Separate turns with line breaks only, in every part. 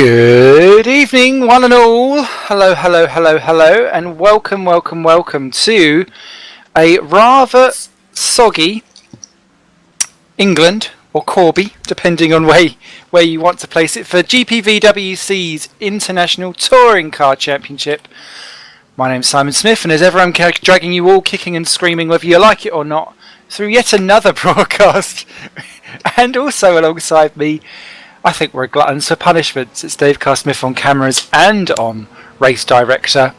Good evening, one and all. Hello, hello, hello, hello, and welcome, welcome, welcome to a rather soggy England or Corby, depending on where you want to place it, for GPVWC's International Touring Car Championship. My name's Simon Smith, and as ever, I'm dragging you all kicking and screaming, whether you like it or not, through yet another broadcast. And also alongside me, I think we're gluttons for punishments. It's Dave Smith on cameras and on race director.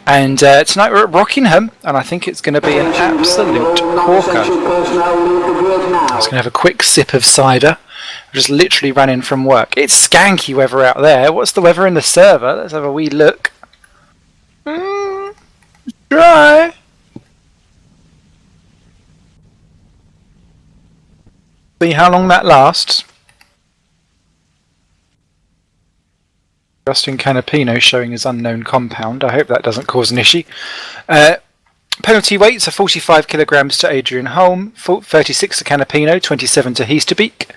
And tonight we're at Rockingham, and I think it's going to be an absolute corker. I was going to have a quick sip of cider. I just literally ran in from work. It's skanky weather out there. What's the weather in the server? Let's have a wee look. Dry. See how long that lasts. Justin Canapino showing his unknown compound. I hope that doesn't cause an issue. Penalty weights are 45 kilograms to Adrian Holm, 36 to Canapino, 27 to Heasterbeek,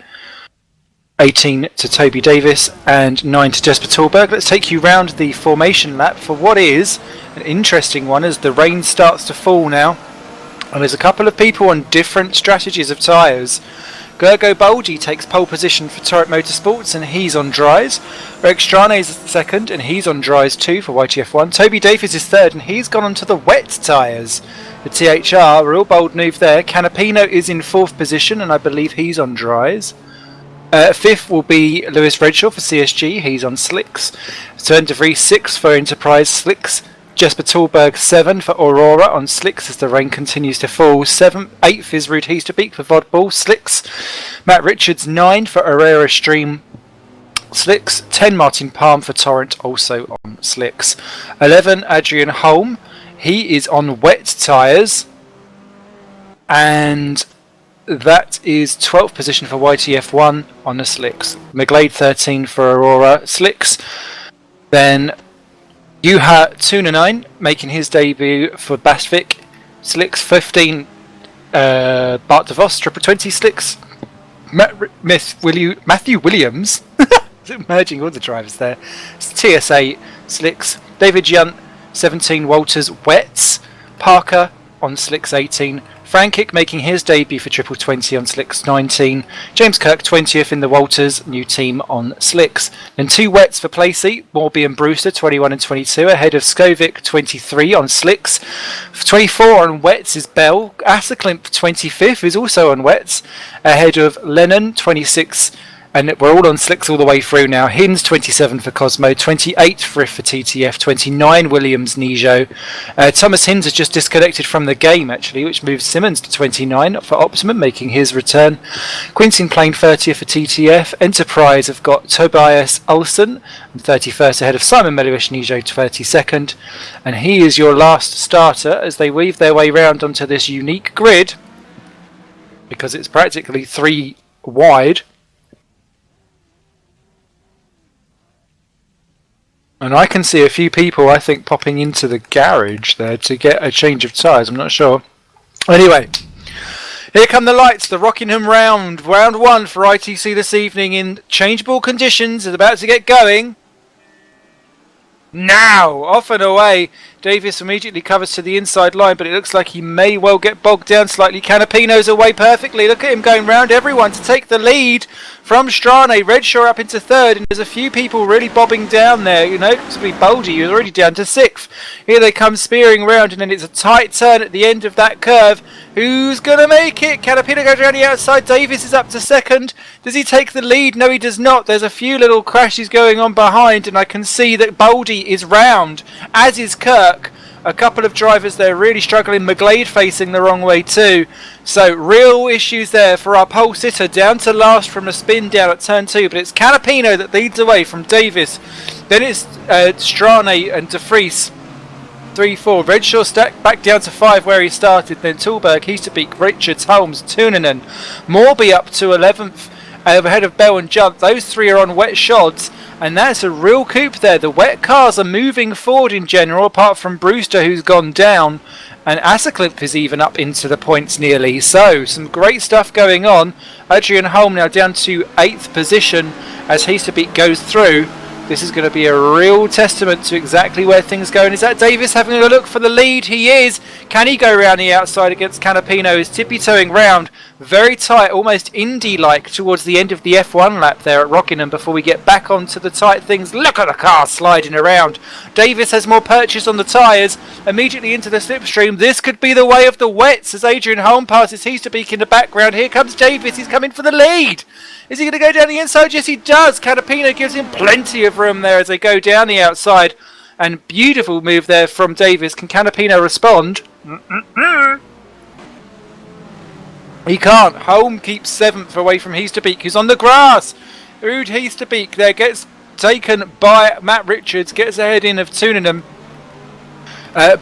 18 to Toby Davis, and 9 to Jesper Tallberg. Let's take you round the formation lap for what is an interesting one as the rain starts to fall now. And there's a couple of people on different strategies of tyres. Gergo Boldi takes pole position for Torrent Motorsports and he's on dries. Eric Strane is second and he's on dries too for YTF1. Toby Davis is third and he's gone onto the wet tyres. The THR, real bold move there. Canapino is in fourth position and I believe he's on dries. Fifth will be Lewis Redshaw for CSG, he's on slicks. Sven de Vries 6th for Enterprise slicks. Jesper Tallberg 7 for Aurora on slicks as the rain continues to fall. 8th is Ruud Heasterbeek for Vodball slicks. Matt Richards 9 for Aurora Stream slicks. 10 Martin Palm for Torrent also on slicks. 11 Adrian Holm, he is on wet tyres, and that is 12th position for YTF1 on the slicks. McGlade 13 for Aurora slicks. Then Juha Tuunainen making his debut for Basvik slicks. 15 Bart de Vos triple 20 slicks. Matthew Williams merging all the drivers there. TS8 slicks. David Junt 17 Walters wets. Parker on slicks 18. Frankic making his debut for triple 20 on slicks 19. James Kirk 20th in the Walters, new team on slicks. Then two wets for Placey, Morby and Brewster 21 and 22 ahead of Skovic 23 on slicks. 24 on wets is Bell. Asserklimp 25th is also on wets ahead of Lennon 26. And we're all on slicks all the way through now. Hinds 27 for Cosmo, 28 for TTF, 29 Williams Nijo. Thomas Hinds has just disconnected from the game actually, which moves Simmons to 29 for Optimum, making his return. Quintin Plain 30th for TTF. Enterprise have got Tobias Olsen, 31st ahead of Simon Melovish Nijo, 32nd. And he is your last starter as they weave their way round onto this unique grid, because it's practically 3 wide. And I can see a few people, I think, popping into the garage there to get a change of tyres. I'm not sure. Anyway, here come the lights. The Rockingham round. Round 1 for ITC this evening in changeable conditions is about to get going. Now, off and away. Davis immediately covers to the inside line, but it looks like he may well get bogged down slightly. Canapino's away perfectly. Look at him going round everyone to take the lead from Strane. Redshaw up into third, and there's a few people really bobbing down there. You know, possibly Boldy, who's already down to 6th. Here they come spearing round, and then it's a tight turn at the end of that curve. Who's going to make it? Canapino goes around the outside. Davis is up to 2nd. Does he take the lead? No, he does not. There's a few little crashes going on behind, and I can see that Boldy is round, as is Kirk. A couple of drivers there really struggling. McGlade facing the wrong way too. So real issues there for our pole sitter, down to last from the spin down at turn 2. But it's Canapino that leads away from Davis. Then it's Strane and de Vries 3-4. Redshaw stacked back down to 5 where he started. Then Tallberg, Heasterbeek, Richards, Holmes, Tuunainen. Morby up to 11th ahead of Bell and Junt. Those 3 are on wet shods. And that's a real coup there. The wet cars are moving forward in general, apart from Brewster, who's gone down. And Asserklimp is even up into the points nearly. So, some great stuff going on. Adrian Holm now down to 8th position as Heasterbeek goes through. This is going to be a real testament to exactly where things go. And is that Davis having a look for the lead? He is. Can he go around the outside against Canapino? He's tippy-toeing round. Very tight, almost Indy-like towards the end of the F1 lap there at Rockingham before we get back onto the tight things. Look at the car sliding around. Davis has more purchase on the tyres. Immediately into the slipstream. This could be the way of the wets as Adrian Holm passes Heasterbeek in the background. Here comes Davis. He's coming for the lead. Is he going to go down the inside? Yes, he does. Canapino gives him plenty of room there as they go down the outside. And beautiful move there from Davis. Can Canapino respond? He can't. Holm keeps 7th away from Heasterbeek, who's on the grass. Ood Heasterbeek there gets taken by Matt Richards, gets ahead in of Tunenham.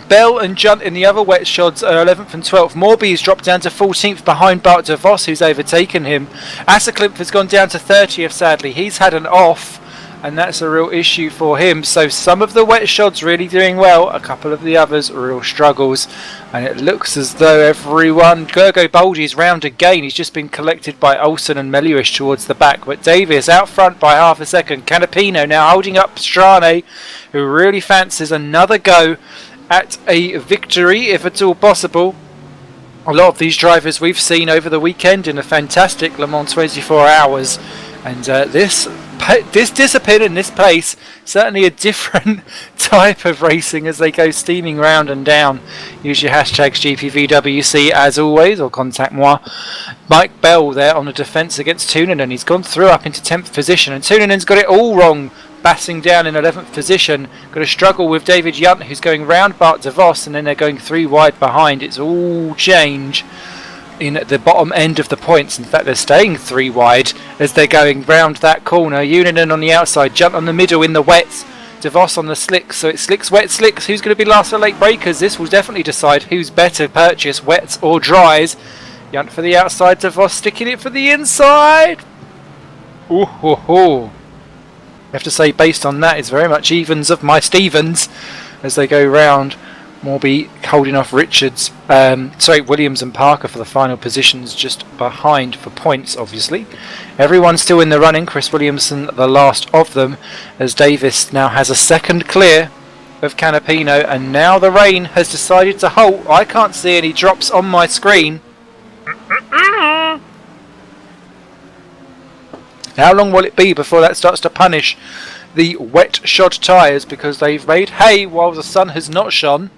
Bell and Junt in the other wet shods are 11th and 12th. Morby's dropped down to 14th behind Bart de Vos, who's overtaken him. Asserklimpf has gone down to 30th, sadly. He's had an off, and that's a real issue for him. So some of the wet shods really doing well, a couple of the others real struggles. And it looks as though everyone... Gergo Baldi's round again. He's just been collected by Olsen and Meliush towards the back. But Davis out front by half a second. Canapino now holding up Strane, who really fancies another go at a victory, if at all possible. A lot of these drivers we've seen over the weekend in a fantastic Le Mans 24 hours, and this discipline and this pace, certainly a different type of racing as they go steaming round and down. Use your hashtags GPVWC as always, or contact moi. Mike Bell there on the defence against Tuninen. He's gone through up into 10th position, and Tuninen's got it all wrong, batting down in 11th position. Got to struggle with David Junt, who's going round Bart de Vos, and then they're going 3 wide behind. It's all change in the bottom end of the points. In fact, they're staying 3 wide as they're going round that corner. Uninen on the outside, Junt on the middle in the wets, de Vos on the slicks. So it's slicks, wet, slicks. Who's going to be last for late breakers? This will definitely decide who's better purchase, wets or dries. Junt for the outside, de Vos sticking it for the inside. Ooh, ho, ho. I have to say, based on that, it's very much evens of my Stevens as they go round. Morby holding off Richards, Williams and Parker for the final positions, just behind for points, obviously. Everyone's still in the running. Chris Williamson, the last of them, as Davis now has a second clear of Canapino, and now the rain has decided to halt. I can't see any drops on my screen. How long will it be before that starts to punish the wet shod tyres, because they've made hay while the sun has not shone?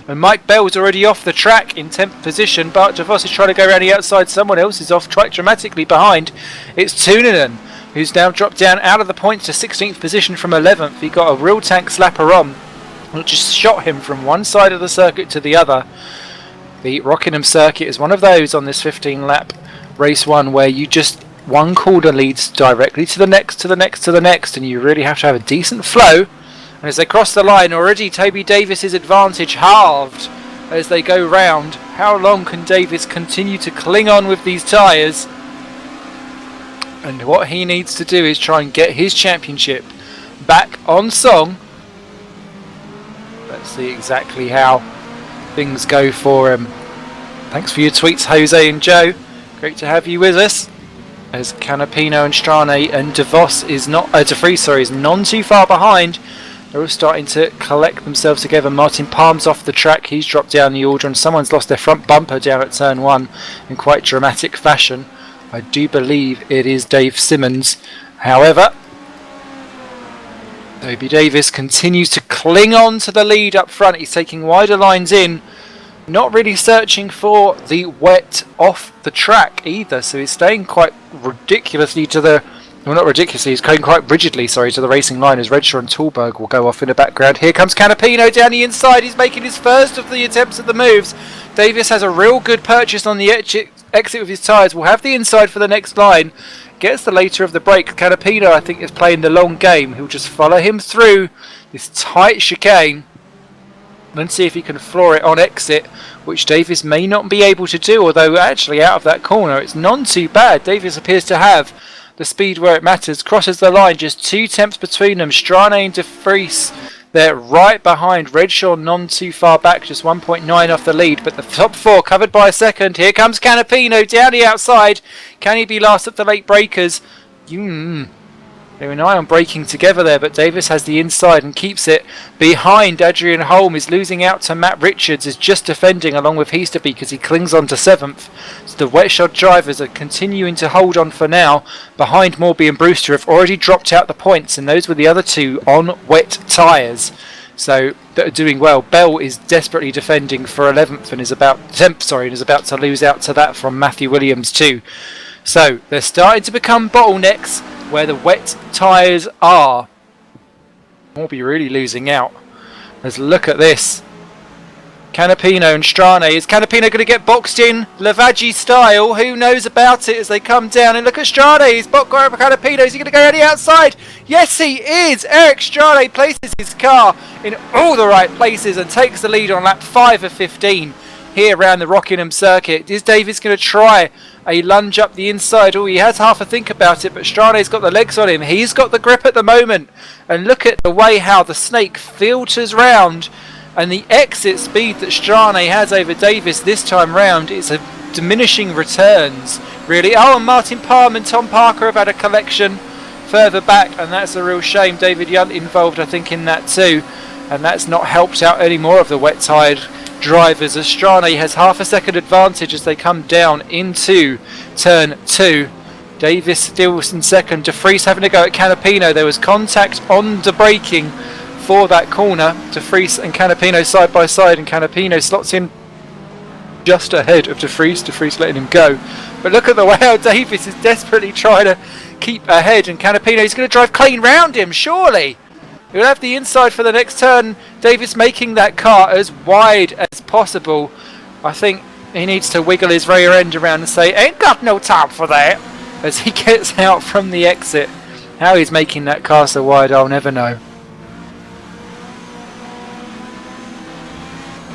And Mike Bell's already off the track in 10th position. Bart de Vos is trying to go around the outside. Someone else is off track dramatically behind. It's Tuninen, who's now dropped down out of the points to 16th position from 11th. He got a real tank slapper on, which just shot him from one side of the circuit to the other. The Rockingham circuit is one of those on this 15 lap race 1 where you just... one corner leads directly to the next, to the next, to the next, and you really have to have a decent flow. And as they cross the line, already Toby Davis's advantage halved as they go round. How long can Davis continue to cling on with these tyres? And what he needs to do is try and get his championship back on song. Let's see exactly how things go for him. Thanks for your tweets, Jose and Joe. Great to have you with us. As Canapino and Strane and de Vos is not, de Vries, sorry, is none too far behind. They're all starting to collect themselves together. Martin Palm's off the track. He's dropped down the order, and someone's lost their front bumper down at turn 1 in quite dramatic fashion. I do believe it is Dave Simmons. However, Toby Davis continues to cling on to the lead up front. He's taking wider lines in. Not really searching for the wet off the track either, so he's staying quite ridiculously to the... well, not ridiculously, he's going quite rigidly, sorry, to the racing line as Redshaw and Tallberg will go off in the background. Here comes Canapino down the inside. He's making his first of the attempts at the moves. Davis has a real good purchase on the exit with his tyres. Will have the inside for the next line. Gets the later of the break. Canapino, I think, is playing the long game. He'll just follow him through this tight chicane and see if he can floor it on exit, which Davis may not be able to do, although actually out of that corner it's none too bad. Davis appears to have the speed where it matters. Crosses the line, just 2 tenths between them. Strane and de Vries, they're right behind. Redshaw none too far back, just 1.9 off the lead, but the top 4 covered by a second. Here comes Canapino down the outside. Can he be last at the late breakers? They rely on breaking together there, but Davis has the inside and keeps it behind. Adrian Holm is losing out to Matt Richards, is just defending along with Heasterbeek as he clings on to 7th. So the wet shod drivers are continuing to hold on for now. Behind Morby and Brewster have already dropped out the points, and those were the other two on wet tyres. So that are doing well. Bell is desperately defending for 11th and is about 10th, and is about to lose out to that from Matthew Williams too. So they're starting to become bottlenecks where the wet tyres are. Morby really losing out. Let's look at this. Canapino and Strane. Is Canapino going to get boxed in Lavaggi style? Who knows about it as they come down? And look at Strane. He's boxed over Canapino. Is he going to go around the outside? Yes, he is. Eric Strane places his car in all the right places and takes the lead on lap 5 of 15 here around the Rockingham circuit. Is Davis going to try a lunge up the inside? Oh, he has half a think about it, but Strane's got the legs on him. He's got the grip at the moment. And look at the way how the snake filters round. And the exit speed that Strane has over Davis this time round is a diminishing returns, really. Oh, and Martin Palm and Tom Parker have had a collection further back, and that's a real shame. David Yunt involved, I think, in that too. And that's not helped out any more of the wet-tired drivers, as Strane has half a second advantage as they come down into turn 2. Davis still in second. De Vries having to go at Canapino. There was contact on the braking for that corner. De Vries and Canapino side by side, and Canapino slots in just ahead of De Vries. De Vries letting him go. But look at the way how Davis is desperately trying to keep ahead, and Canapino is going to drive clean round him, surely. He'll have the inside for the next turn. Davis making that car as wide as possible. I think he needs to wiggle his rear end around and say, ain't got no time for that, as he gets out from the exit. How he's making that car so wide, I'll never know.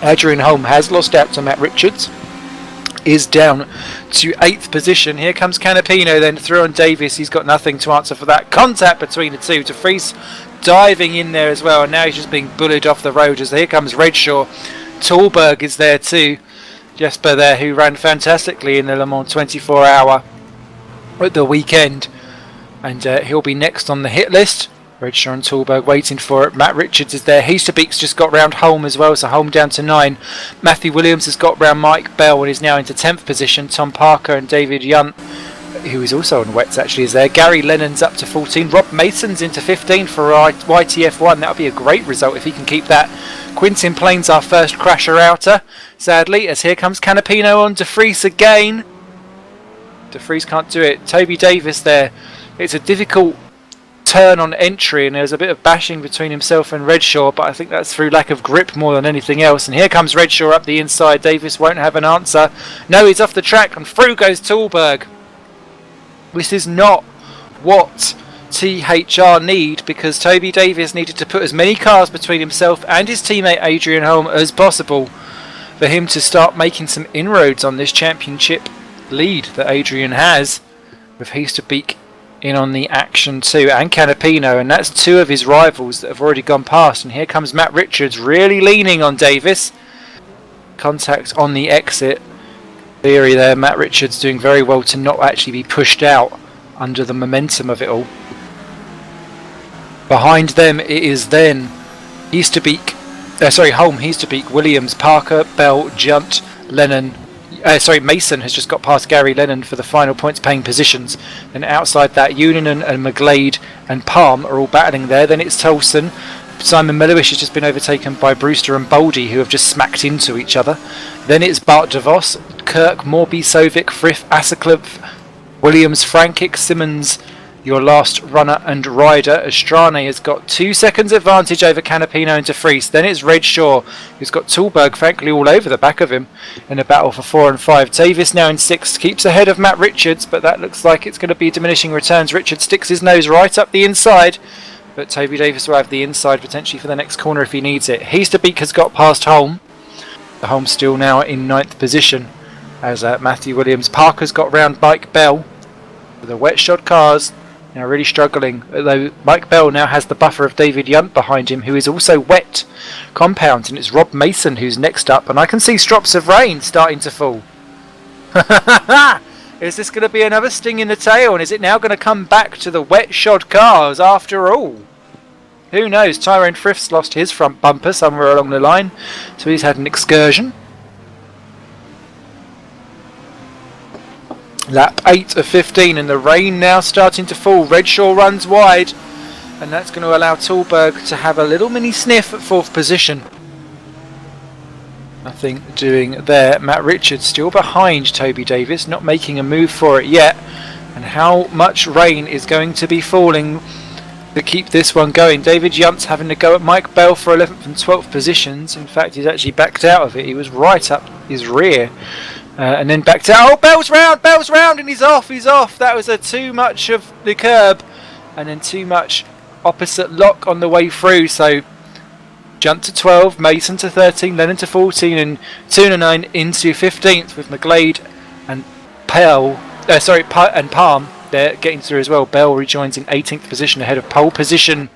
Adrian Holm has lost out to Matt Richards, is down to 8th position. Here comes Canapino then through on Davis. He's got nothing to answer for that. Contact between the two. De Vries diving in there as well, and now he's just being bullied off the road as here comes Redshaw. Tallberg is there too. Jesper there, who ran fantastically in the Le Mans 24 hour at the weekend, and he'll be next on the hit list. Redshaw and Tallberg waiting for it. Matt Richards is there. Heasterbeek's just got round Holm as well, so Holm down to 9. Matthew Williams has got round Mike Bell and is now into 10th position. Tom Parker and David Yunt, who is also on wets actually, is there. Gary Lennon's up to 14. Rob Mason's into 15 for YTF1. That would be a great result if he can keep that. Quintin Plain's our first crasher outer, sadly, as here comes Canapino on De Vries again. De Vries can't do it. Toby Davis there. It's a difficult turn on entry, and there's a bit of bashing between himself and Redshaw, but I think that's through lack of grip more than anything else. And here comes Redshaw up the inside. Davis won't have an answer. No, he's off the track, and through goes Tallberg. This is not what THR need, because Toby Davis needed to put as many cars between himself and his teammate Adrian Holm as possible for him to start making some inroads on this championship lead that Adrian has, with Heasterbeek in on the action too, and Canapino, and that's two of his rivals that have already gone past. And here comes Matt Richards really leaning on Davis. Contact on the exit. Theory there, Matt Richards doing very well to not actually be pushed out under the momentum of it all. Behind them it is then Heasterbeek, Holm, Heasterbeek, Williams, Parker, Bell, Junt, Lennon. Mason has just got past Gary Lennon for the final points paying positions. Then outside that, Uninen and McGlade and Palm are all battling there. Then it's Tolson. Simon Melowish has just been overtaken by Brewster and Boldy, who have just smacked into each other. Then it's Bart DeVos, Kirk, Morby, Sovic, Frith, Assercliff, Williams, Frankic, Simmons, your last runner and rider. Strane has got 2 seconds advantage over Canapino and De Vries. Then it's Redshaw, who's got Tallberg frankly all over the back of him in a battle for 4 and 5. Davis now in 6th, keeps ahead of Matt Richards, but that looks like it's going to be diminishing returns. Richards sticks his nose right up the inside, but Toby Davis will have the inside potentially for the next corner if he needs it. Heasterbeek has got past Holm. The Holm still now in 9th position as Matthew Williams. Parker's got round Mike Bell. The wet shod cars now really struggling, although Mike Bell now has the buffer of David Yunt behind him, who is also wet compound, and it's Rob Mason who's next up, and I can see strops of rain starting to fall. Is this going to be another sting in the tail? And is it now going to come back to the wet shod cars after all? Who knows? Tyrone Frith's lost his front bumper somewhere along the line, so he's had an excursion. Lap 8 of 15, and the rain now starting to fall. Redshaw runs wide, and that's going to allow Tallberg to have a little mini sniff at 4th position. Nothing doing there. Matt Richards still behind Toby Davis, not making a move for it yet. And how much rain is going to be falling to keep this one going? David Yunt's having to go at Mike Bell for 11th and 12th positions. In fact, he's actually backed out of it. He was right up his rear. And then backed out. Oh, Bell's round, and he's off. That was too much of the curb, and then too much opposite lock on the way through. So Junt to 12, Mason to 13, Lennon to 14, and Tuna 9 into 15th with McGlade and Palm. They're getting through as well. Bell rejoins in 18th position ahead of pole position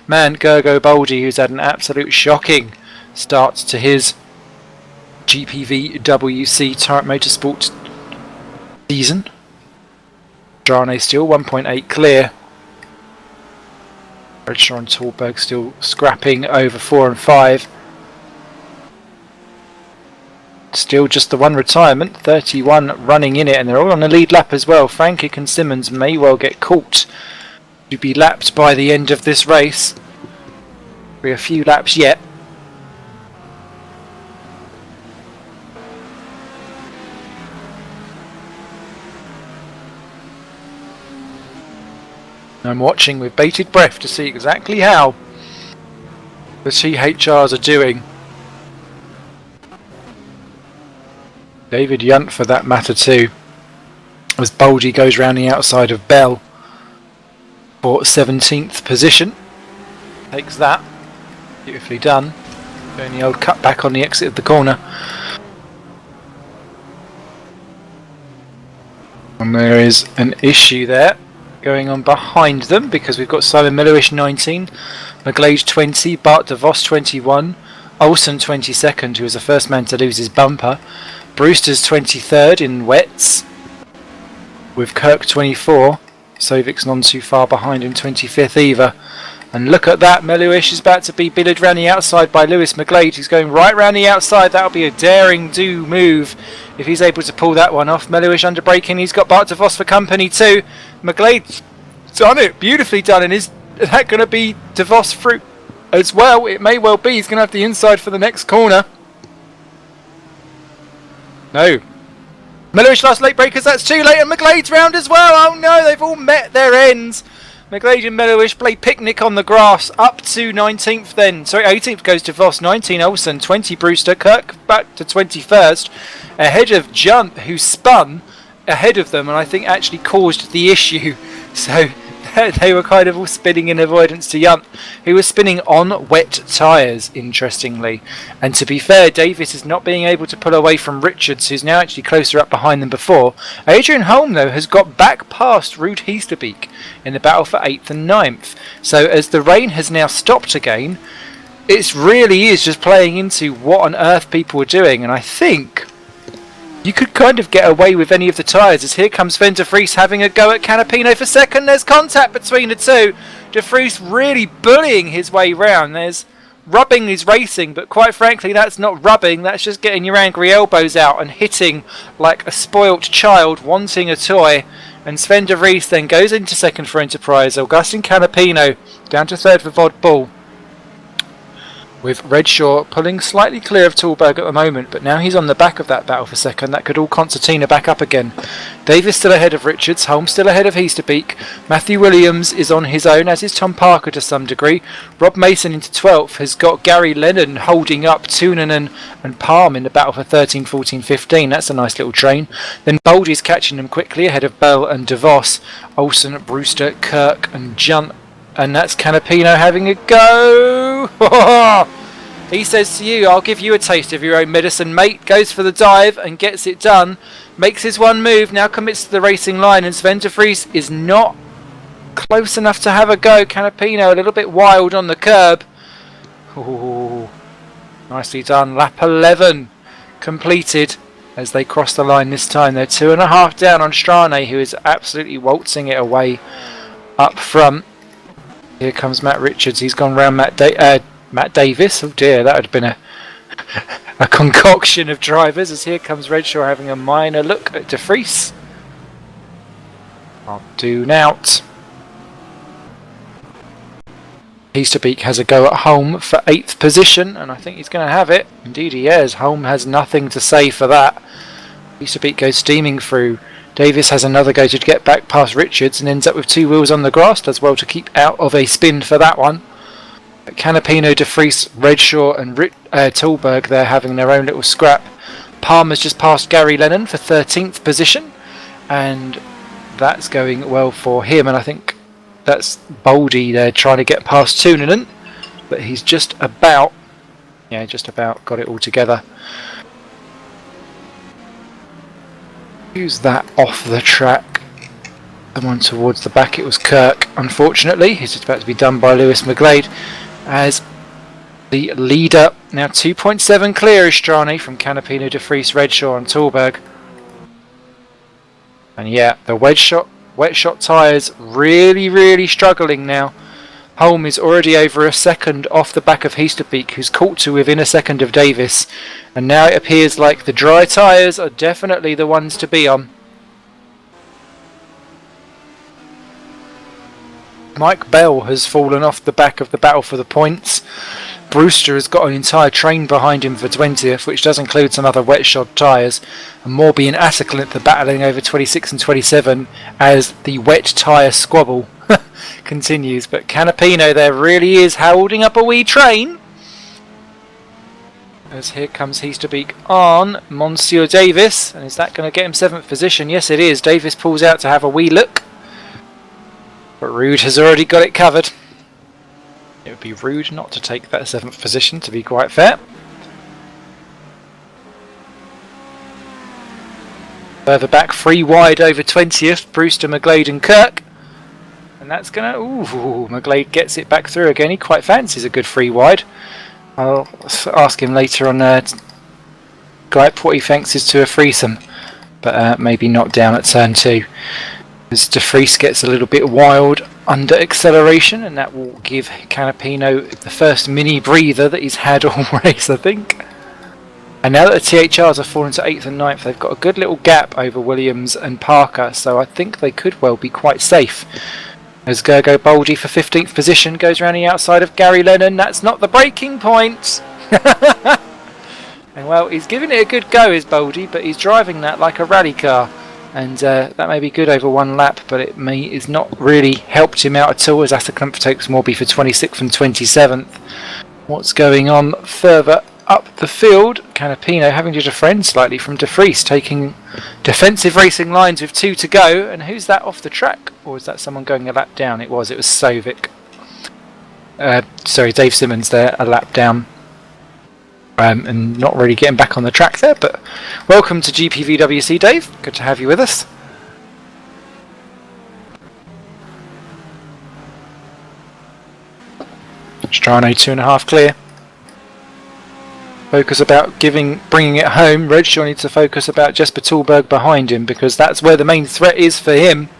man Gergo Boldy, who's had an absolute shocking start to his GPVWC Turret Motorsport season. Drane still 1.8 clear. Redshaw and Tallberg still scrapping over 4 and 5. Still just the one retirement, 31 running in it, and they're all on the lead lap as well. Frankic and Simmons may well get caught to be lapped by the end of this race. Be a few laps yet. I'm watching with bated breath to see exactly how the THRs are doing. David Yunt for that matter too, as Boldy goes round the outside of Bell for 17th position. Takes that. Beautifully done. Doing the old cut back on the exit of the corner. And there is an issue there going on behind them, because we've got Simon Milliwish 19, McGlade 20, Bart DeVos 21, Olsen 22nd, who was the first man to lose his bumper, Brewster's 23rd in wets, with Kirk 24, Sovic's not too far behind him, 25th either. And look at that, Milliwish is about to be billeted round the outside by Lewis McGlade. He's going right round the outside. That'll be a daring do move if he's able to pull that one off. Milliwish under braking. He's got Bart DeVos for company too. McGlade's done it, beautifully done. And is that going to be DeVos through as well? It may well be. He's going to have the inside for the next corner. No. Milliwish last late breakers. That's too late, and McGlade's round as well. Oh no, they've all met their ends. McGlade and Milliwish play picnic on the grass up to 19th then. Sorry, 18th goes to Voss, 19 Olsen, 20 Brewster, Kirk back to 21st, ahead of Junt, who spun ahead of them and I think actually caused the issue. So they were kind of all spinning in avoidance to Junt, who was spinning on wet tyres, interestingly. And to be fair, Davis is not being able to pull away from Richards, who's now actually closer up behind than before. Adrian Holm, though, has got back past Ruud Heasterbeek in the battle for 8th and 9th. So as the rain has now stopped again, it really is just playing into what on earth people are doing. And I think you could kind of get away with any of the tyres, as here comes Sven de Vries having a go at Canapino for second. There's contact between the two. De Vries really bullying his way round. There's rubbing is racing, but quite frankly that's not rubbing, that's just getting your angry elbows out and hitting like a spoilt child wanting a toy. And Sven de Vries then goes into second for Enterprise. Augustin Canapino down to third for Vod Bull, with Redshaw pulling slightly clear of Tallberg at the moment, but now he's on the back of that battle for second. That could all concertina back up again. Davis still ahead of Richards, Holmes still ahead of Heasterbeek, Matthew Williams is on his own, as is Tom Parker to some degree. Rob Mason into 12th has got Gary Lennon holding up Toonan and Palm in the battle for 13, 14, 15. That's a nice little train. Then Boldy's catching them quickly ahead of Bell and DeVos, Olsen, Brewster, Kirk and Junt. And that's Canapino having a go. He says to you, I'll give you a taste of your own medicine, mate. Goes for the dive and gets it done. Makes his one move, now commits to the racing line. And Sven de Vries is not close enough to have a go. Canapino a little bit wild on the curb. Ooh, nicely done. Lap 11 completed. as they cross the line this time. They're 2.5 down on Strane, who is absolutely waltzing it away up front. Here comes Matt Richards. He's gone round Matt Davis. Oh dear, that would have been a concoction of drivers, as here comes Redshaw having a minor look at De Vries. I'll do nout. Easterbeek has a go at Holm for 8th position, and I think he's going to have it. Indeed he is. Holm has nothing to say for that. Easterbeek goes steaming through. Davis has another go to get back past Richards and ends up with 2 wheels on the grass. Does well to keep out of a spin for that one. Canapino, De Vries, Redshaw and Tulberg, they're having their own little scrap. Palmer's just passed Gary Lennon for 13th position, and that's going well for him, and I think that's Boldy. They're trying to get past Tuunanen, but he's just about got it all together. Who's that off the track? Someone towards the back. It was Kirk, unfortunately. He's just about to be done by Lewis McGlade as the leader. Now 2.7 clear is Strane from Canapino, De Vries, Redshaw and Tulberg. And yeah, the wet shot tyres really struggling now. Holm is already over a second off the back of Easterbeek, who's caught to within a second of Davis. And now it appears like the dry tyres are definitely the ones to be on. Mike Bell has fallen off the back of the battle for the points. Brewster has got an entire train behind him for 20th, which does include some other wet shod tyres. And Morby and Atterclint are battling over 26 and 27 as the wet tyre squabble continues. But Canapino there really is holding up a wee train. As here comes Easterbeek on Monsieur Davis. And is that going to get him 7th position? Yes it is. Davis pulls out to have a wee look. But Rude has already got it covered. It would be rude not to take that 7th position, to be quite fair. Further back, 3 wide over 20th, Brewster, McGlade and Kirk. And that's going to... Ooh, McGlade gets it back through again. He quite fancies a good 3 wide. I'll ask him later on what he fancies to a threesome. But maybe not down at turn 2. As De Vries gets a little bit wild under acceleration, and that will give Canapino the first mini breather that he's had all race, I think. And now that the THRs have fallen to 8th and 9th, they've got a good little gap over Williams and Parker, so I think they could well be quite safe. As Gergo Boldy for 15th position goes around the outside of Gary Lennon. That's not the breaking point! And well, he's giving it a good go, is Boldy, but he's driving that like a rally car. And that may be good over 1 lap, but it's not really helped him out at all, as Atterclint takes Morby for 26th and 27th. What's going on further up the field? Canapino having to defend slightly from De Vries, taking defensive racing lines with 2 to go. And who's that off the track? Or is that someone going a lap down? It was Sovic. Sorry, Dave Simmons there, a lap down. And not really getting back on the track there, but welcome to GPVWC, Dave. Good to have you with us. Strane 2.5 clear. Focus about bringing it home. Redshaw needs to focus about Jesper Tulberg behind him, because that's where the main threat is for him.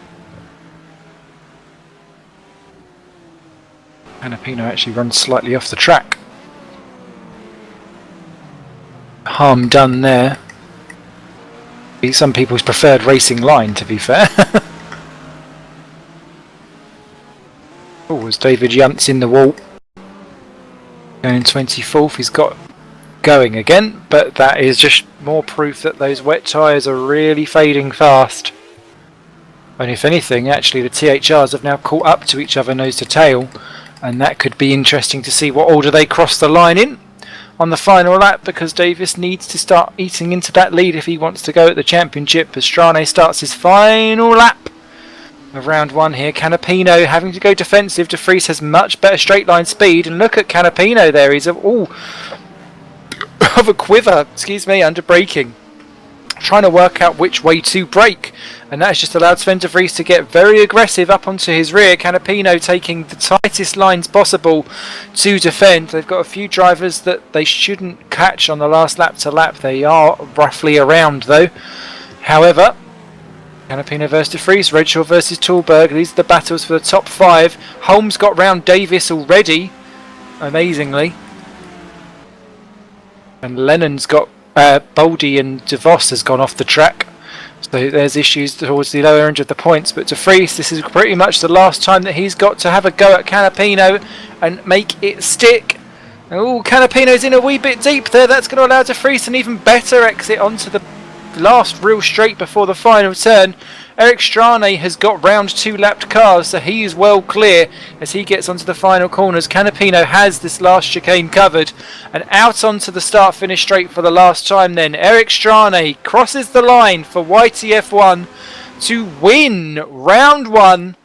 Canapino actually runs slightly off the track. Harm done there. Be some people's preferred racing line, to be fair. Oh, as David Yunt's in the wall. Going 24th, he's got going again, but that is just more proof that those wet tyres are really fading fast. And if anything, actually the THRs have now caught up to each other nose to tail, and that could be interesting to see what order they cross the line in on the final lap, because Davis needs to start eating into that lead if he wants to go at the championship, as Strane starts his final lap of round 1 here. Canapino having to go defensive. De Vries has much better straight line speed, and look at Canapino there, he's of a quiver, under braking, trying to work out which way to brake, and that's just allowed Sven de Vries to get very aggressive up onto his rear. Canapino taking the tightest lines possible to defend. They've got a few drivers that they shouldn't catch on the last lap to lap. They are roughly around though. However, Canapino versus de Vries, Redshaw versus Tallberg. These are the battles for the top 5. Holmes got round Davis already, amazingly. And Lennon's got Boldy, and DeVos has gone off the track. So there's issues towards the lower end of the points. But de Vries, this is pretty much the last time that he's got to have a go at Canapino and make it stick. Oh, Canapino's in a wee bit deep there. That's going to allow de Vries an even better exit onto the last real straight before the final turn. Eric Strane has got round 2 lapped cars, so he is well clear as he gets onto the final corners. Canapino has this last chicane covered, and out onto the start finish straight for the last time then. Eric Strane crosses the line for YTF1 to win round 1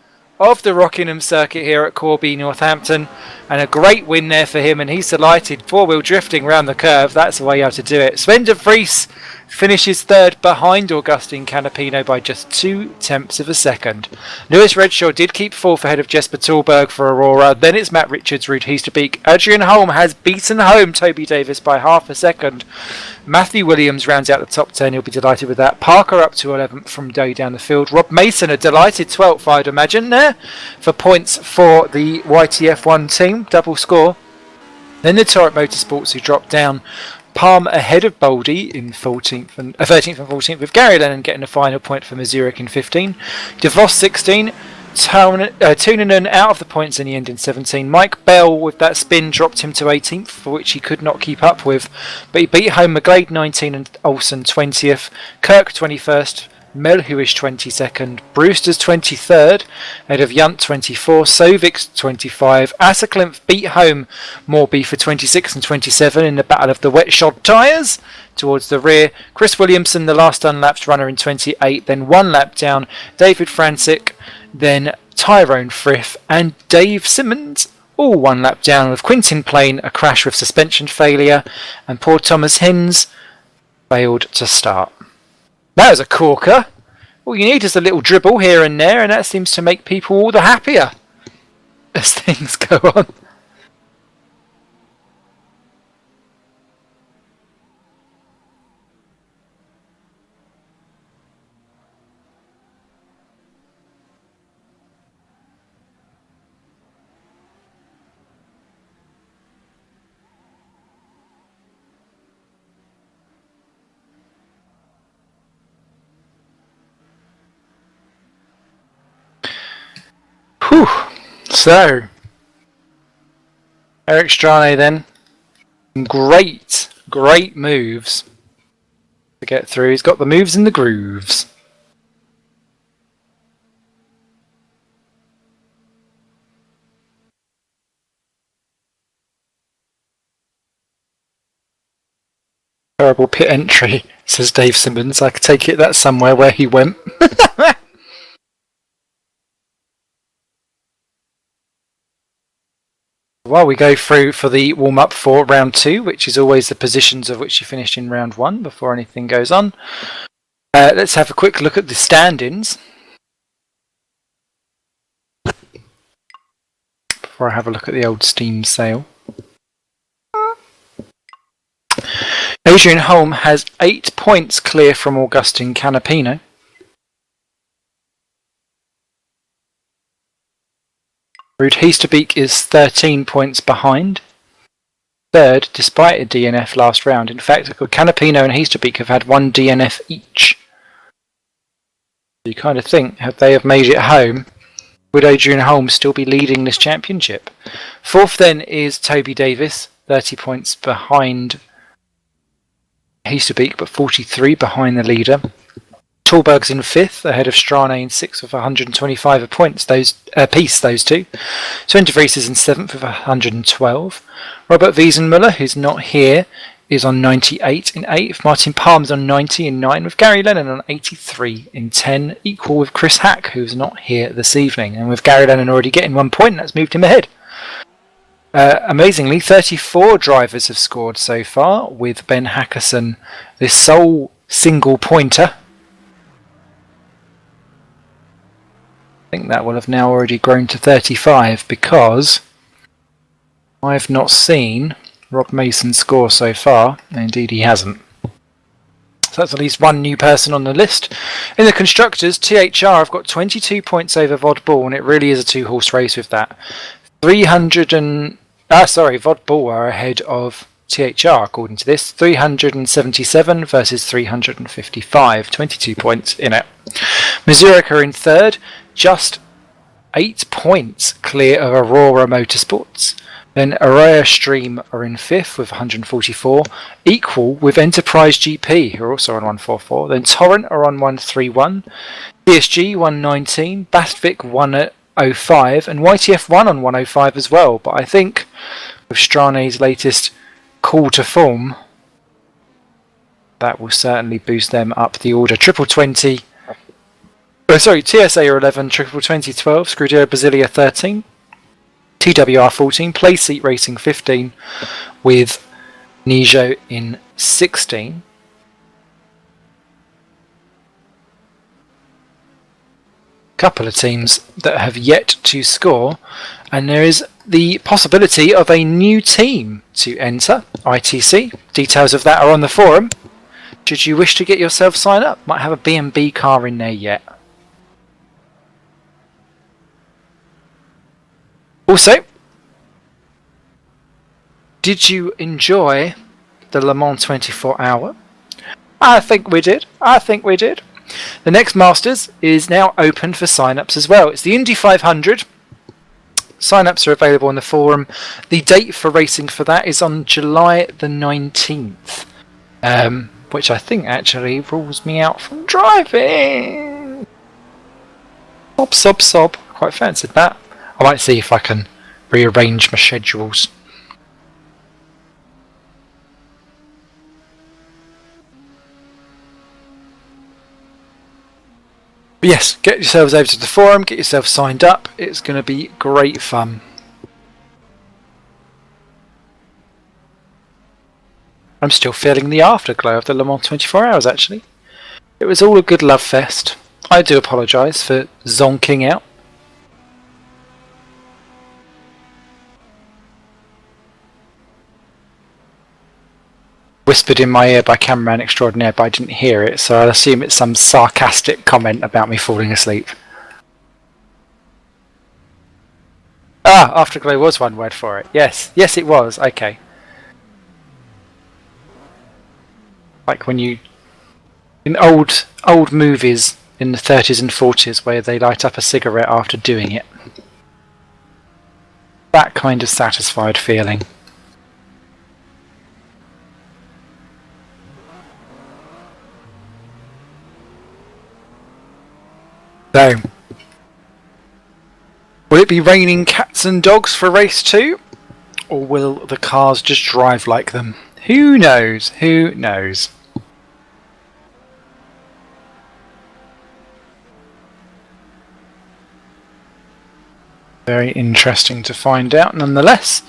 of the Rockingham circuit here at Corby, Northampton, and a great win there for him, and he's delighted. 4-wheel drifting round the curve, that's the way how to do it. Sven de Vries finishes 3rd behind Augustine Canapino by just 0.2 of a second. Lewis Redshaw did keep 4th ahead of Jesper Tallberg for Aurora. Then it's Matt Richards, Ruud Heasterbeek. Adrian Holm has beaten home Toby Davis by half a second. Matthew Williams rounds out the top 10. He'll be delighted with that. Parker up to 11th from way down the field. Rob Mason, a delighted 12th, I'd imagine, there for points for the YTF1 team. Double score. Then the Torrent Motorsports, who dropped down. Palm ahead of Boldy in 13th and 14th, with Gary Lennon getting a final point for Mazurek in 15. DeVos 16. Tunanen out of the points in the end in 17. Mike Bell with that spin dropped him to 18th, for which he could not keep up with. But he beat home McGlade 19 and Olsen 20th. Kirk 21st. Melhuis 22nd, Brewster's 23rd, ahead of Yunt 24, Sovic's 25, Asserklimpf beat home Morby for 26 and 27 in the battle of the wet shod tyres towards the rear. Chris Williamson, the last unlapped runner in 28, then 1 lap down, David Francic, then Tyrone Frith and Dave Simmons, all 1 lap down, with Quintin Plain a crash with suspension failure, and poor Thomas Hinds failed to start. That was a corker. All you need is a little dribble here and there, and that seems to make people all the happier as things go on. Whew. So, Eric Strane then. Great moves to get through. He's got the moves and the grooves. Terrible pit entry, says Dave Simmons. I could take it that's somewhere where he went. While we go through for the warm-up for round 2, which is always the positions of which you finished in round 1 before anything goes on, let's have a quick look at the stand-ins before I have a look at the old Steam sale. Adrian Holm has 8 points clear from Augustine Canapino. Ruud Heasterbeek is 13 points behind. 3rd, despite a DNF last round. In fact, Canapino and Heasterbeek have had 1 DNF each. You kind of think, if they have made it home, would Adrian Holmes still be leading this championship? 4th then is Toby Davis, 30 points behind Heasterbeek, but 43 behind the leader. Tallberg's in 5th, ahead of Strane in 6th with 125 points, those two. Sven de Vries is in 7th with 112. Robert Wiesenmuller, who's not here, is on 98 in 8th. Martin Palm's on 90 in 9, with Gary Lennon on 83 in 10, equal with Chris Hack, who's not here this evening. And with Gary Lennon already getting 1 point, that's moved him ahead. Amazingly, 34 drivers have scored so far, with Ben Hackerson the sole single pointer. think that will have now already grown to 35 because I've not seen Rob Mason score so far. Indeed he hasn't. So that's at least one new person on the list. In the constructors, THR have got 22 points over Vod Ball, and it really is a two-horse race with that. Vod Ball are ahead of THR according to this. 377 versus 355. 22 points in it. Mazurek are in third, just 8 points clear of Aurora Motorsports. Then Araya Stream are in 5th with 144, equal with Enterprise GP, who are also on 144. Then Torrent are on 131, PSG 119, Bastvik 105, and YTF 1 on 105 as well. But I think with Strane's latest call to form, that will certainly boost them up the order. TSA are 11, Triple 20 12, Scuderia Brasilia 13. TWR 14, Play Seat Racing 15, with Nijo in 16. Couple of teams that have yet to score, and there is the possibility of a new team to enter ITC. Details of that are on the forum. Should you wish to get yourself signed up, might have a B&B car in there yet. Also, did you enjoy the Le Mans 24 hour? I think we did. The next Masters is now open for sign-ups as well. It's the Indy 500. Sign-ups are available on the forum. The date for racing for that is on July the 19th, which I think actually rules me out from driving. Sob. Quite fancied that. I might see if I can rearrange my schedules. But yes, get yourselves over to the forum, get yourself signed up. It's going to be great fun. I'm still feeling the afterglow of the Le Mans 24 hours actually. It was all a good love fest. I do apologise for zonking out. Whispered in my ear by cameraman extraordinaire, but I didn't hear it, so I'll assume it's some sarcastic comment about me falling asleep. Ah, afterglow was one word for it. Yes, it was. Okay. Like when you, in old movies in the 30s and 40s, where they light up a cigarette after doing it. That kind of satisfied feeling. So, will it be raining cats and dogs for race 2? Or will the cars just drive like them? Who knows? Who knows? Very interesting to find out nonetheless.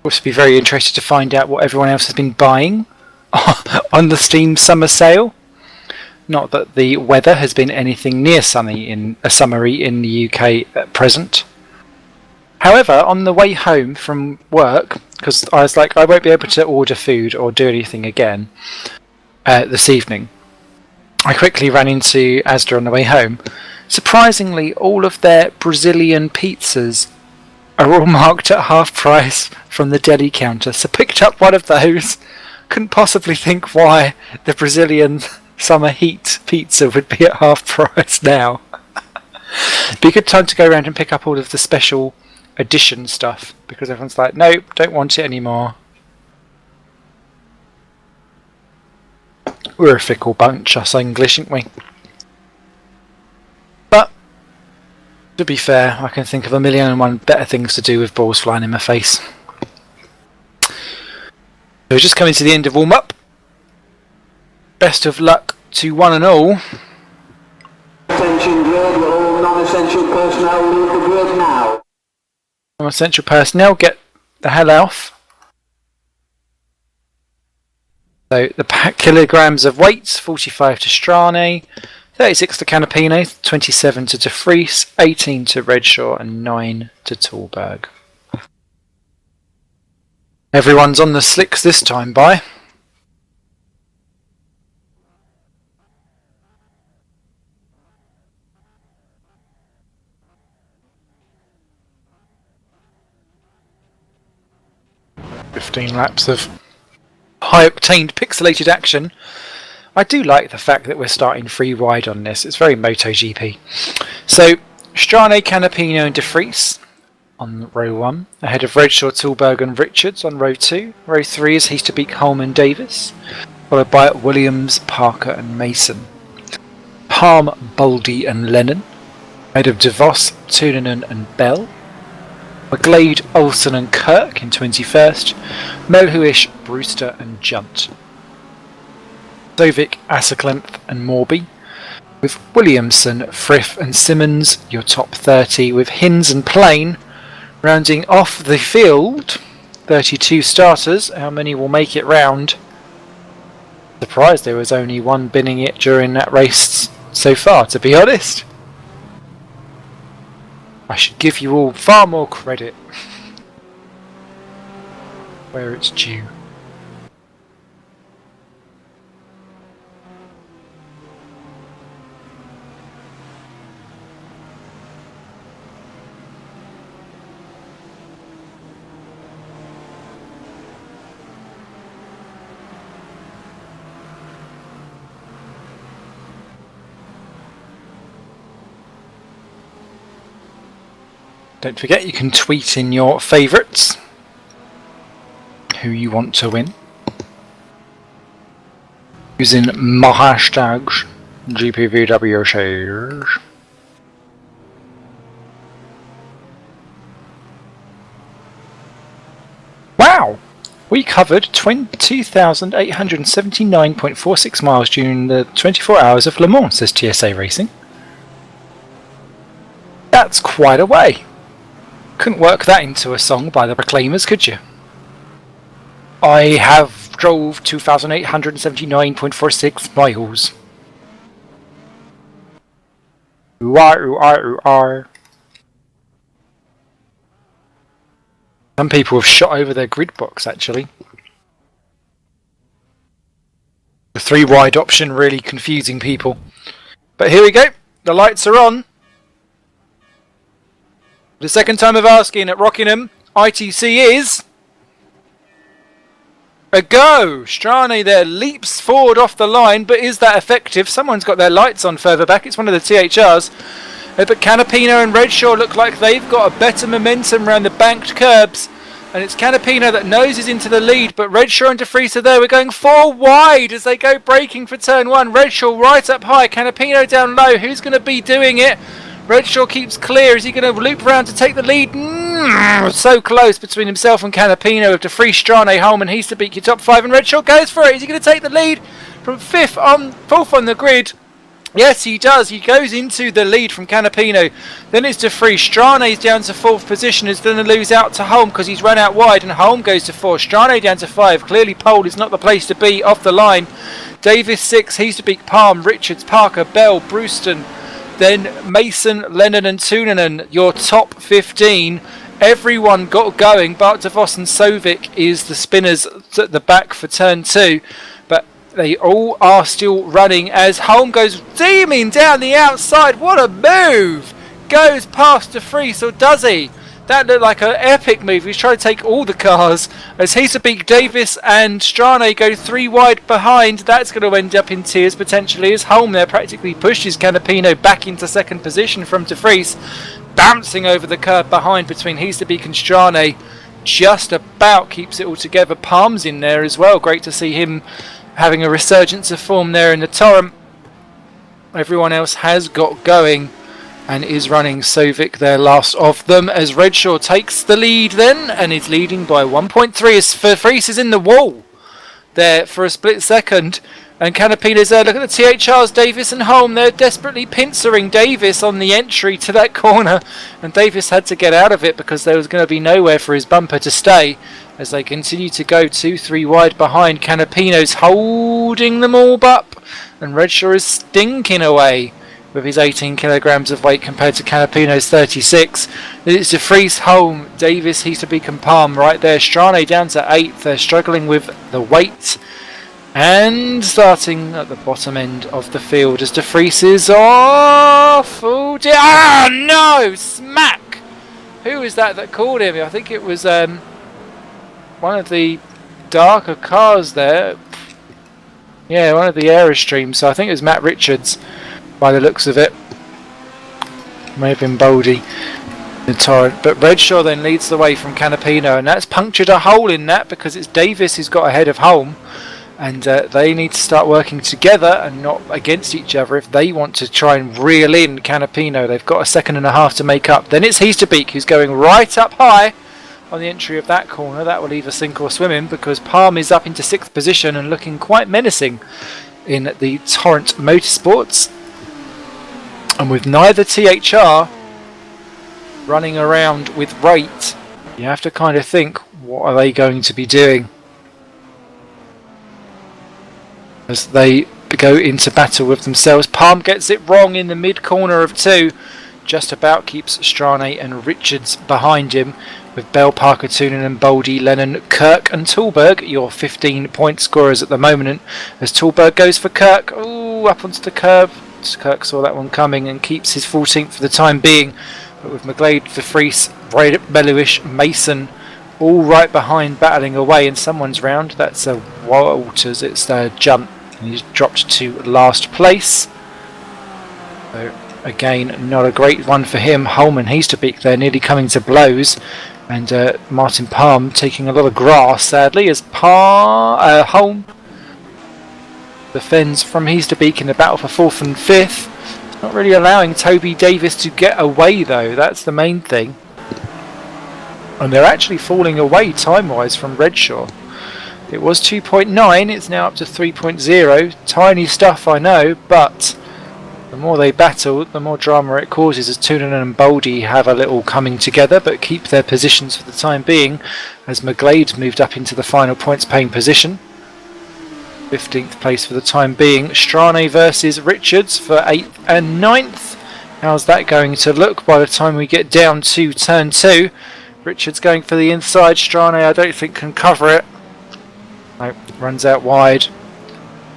Also be very interested to find out what everyone else has been buying on the Steam summer sale. Not that the weather has been anything near summery in the UK at present. However, on the way home from work, because I was like, I won't be able to order food or do anything again this evening, I quickly ran into Asda on the way home. Surprisingly, all of their Brazilian pizzas are all marked at half price from the deli counter, so picked up one of those. Couldn't possibly think why the Brazilian summer heat pizza would be at half price now. Be a good time to go around and pick up all of the special edition stuff, because everyone's like, nope, don't want it anymore. We're a fickle bunch, us English, aren't we? But, to be fair, I can think of 1,000,001 better things to do with balls flying in my face. So we're just coming to the end of warm-up. Best of luck to one and all.
Attention grid, all non-essential personnel leave the grid now.
Non-essential personnel, get the hell off. So the kilograms of weights, 45 to Strane, 36 to Canapino, 27 to De Vries, 18 to Redshaw and 9 to Tallberg. Everyone's on the slicks this time, by. "15 laps of high-octaned pixelated action." I do like the fact that we're starting 3 wide on this. It's very MotoGP. So Strane, Canapino and De Vries on row 1, ahead of Redshaw, Tallberg and Richards on row 2. Row 3 is Heasterbeek, Holman, Davis, followed by Williams, Parker and Mason. Palm, Baldy and Lennon, ahead of De Vos, Toonanen and Bell. McGlade, Olsen and Kirk in 21st. Melhuish, Brewster and Junt. Sovic, Asseklenth and Morby, with Williamson, Frith and Simmons your top 30, with Hinds and Plain rounding off the field. 32 starters. How many will make it round? Surprised there was only one binning it during that race so far, to be honest. I should give you all far more credit where it's due. Don't forget you can tweet in your favourites who you want to win using my hashtags GPVWC. Wow! We covered 22,879.46 miles during the 24 hours of Le Mans, says TSA Racing. That's quite a way. Couldn't work that into a song by the Proclaimers, could you? I have drove 2,879.46 miles. Ooh, are. Some people have shot over their grid box, actually. The 3 wide option really confusing people. But here we go. The lights are on. The second time of asking at Rockingham, ITC is a go. Strane there leaps forward off the line, but is that effective? Someone's got their lights on further back. It's one of the THRs. But Canapino and Redshaw look like they've got a better momentum around the banked curbs. And it's Canapino that noses into the lead, but Redshaw and De Vries are there. We're going 4 wide as they go braking for turn 1. Redshaw right up high, Canapino down low. Who's going to be doing it? Redshaw keeps clear. Is he going to loop around to take the lead? So close between himself and Canapino. With De Vries, Strane, Holman, Heasterbeek, your top 5, and Redshaw goes for it. Is he going to take the lead from 4th on the grid? Yes, he does. He goes into the lead from Canapino. Then it's De Vries. Strane's down to 4th position. Is going to lose out to Holm because he's run out wide, and Holm goes to 4. Strane down to 5. Clearly, pole is not the place to be off the line. Davis 6. Heasterbeek, Palm, Richards, Parker, Bell, Brewston. Then Mason, Lennon and Toonanen, your top 15. Everyone got going. Bart De Vos and Sovic is the spinners at the back for turn 2. But they all are still running as Holm goes steaming down the outside. What a move! Goes past De Vries, or does he? That looked like an epic move. He's trying to take all the cars. As Heasterbeek, Davis and Strane go 3 wide behind. That's going to end up in tears potentially as Holm there practically pushes Canapino back into 2nd position from De Vries. Bouncing over the curb behind between Heasterbeek and Strane. Just about keeps it all together. Palm's in there as well. Great to see him having a resurgence of form there in the Torrent. Everyone else has got going and is running. Sovic there last of them as Redshaw takes the lead then and is leading by 1.3 as De Vries is in the wall there for a split second. And Canapino's there. Look at the THRs, Davis and Holm. They're desperately pincering Davis on the entry to that corner. And Davis had to get out of it because there was going to be nowhere for his bumper to stay. As they continue to go 2-3 wide behind. Canapino's holding them all up. And Redshaw is stinking away with his 18 kilograms of weight compared to Canapino's 36. It's De Vries, Holm, Davis, Heasterbeek and Palm right there. Strane down to 8th. They're struggling with the weight. And starting at the bottom end of the field as De Vries is off. Oh dear. Ah, no! Smack! Who was that called him? I think it was one of the darker cars there. Yeah, one of the Aerostreams. So I think it was Matt Richards by the looks of it. May have been Boldy. The torrent. But Redshaw then leads the way from Canapino, and that's punctured a hole in that because it's Davis who's got ahead of Holm. And they need to start working together and not against each other if they want to try and reel in Canapino. They've got a second and a half to make up. Then it's Heasterbeek who's going right up high on the entry of that corner. That will either sink or swim in because Palm is up into 6th position and looking quite menacing in the Torrent Motorsports. And with neither THR running around with rate, you have to kind of think, what are they going to be doing as they go into battle with themselves? Palm gets it wrong in the mid corner of 2. Just about keeps Strane and Richards behind him, with Bell, Parker, Toonen and Boldy, Lennon, Kirk and Tallberg, your 15-point scorers at the moment. As Tallberg goes for Kirk, ooh, up onto the curb. Kirk saw that one coming and keeps his 14th for the time being. But with McGlade, De Vries, Bellewish, Mason all right behind, battling away, and someone's round. That's a Walters. It's the jump. And he's dropped to last place. So again, not a great one for him. Holm and Heasterbeek, they're nearly coming to blows. And Martin Palm taking a lot of grass, sadly, as Holm defends from Heasterbeek in the battle for 4th and 5th. Not really allowing Toby Davis to get away, though. That's the main thing. And they're actually falling away time-wise from Redshaw. It was 2.9, it's now up to 3.0. Tiny stuff, I know, but the more they battle, the more drama it causes as Toonen and Boldy have a little coming together, but keep their positions for the time being, as McGlade moved up into the final points paying position. 15th place for the time being. Strane versus Richards for 8th and 9th. How's that going to look by the time we get down to turn 2? Richards going for the inside. Strane, I don't think, can cover it. No, runs out wide.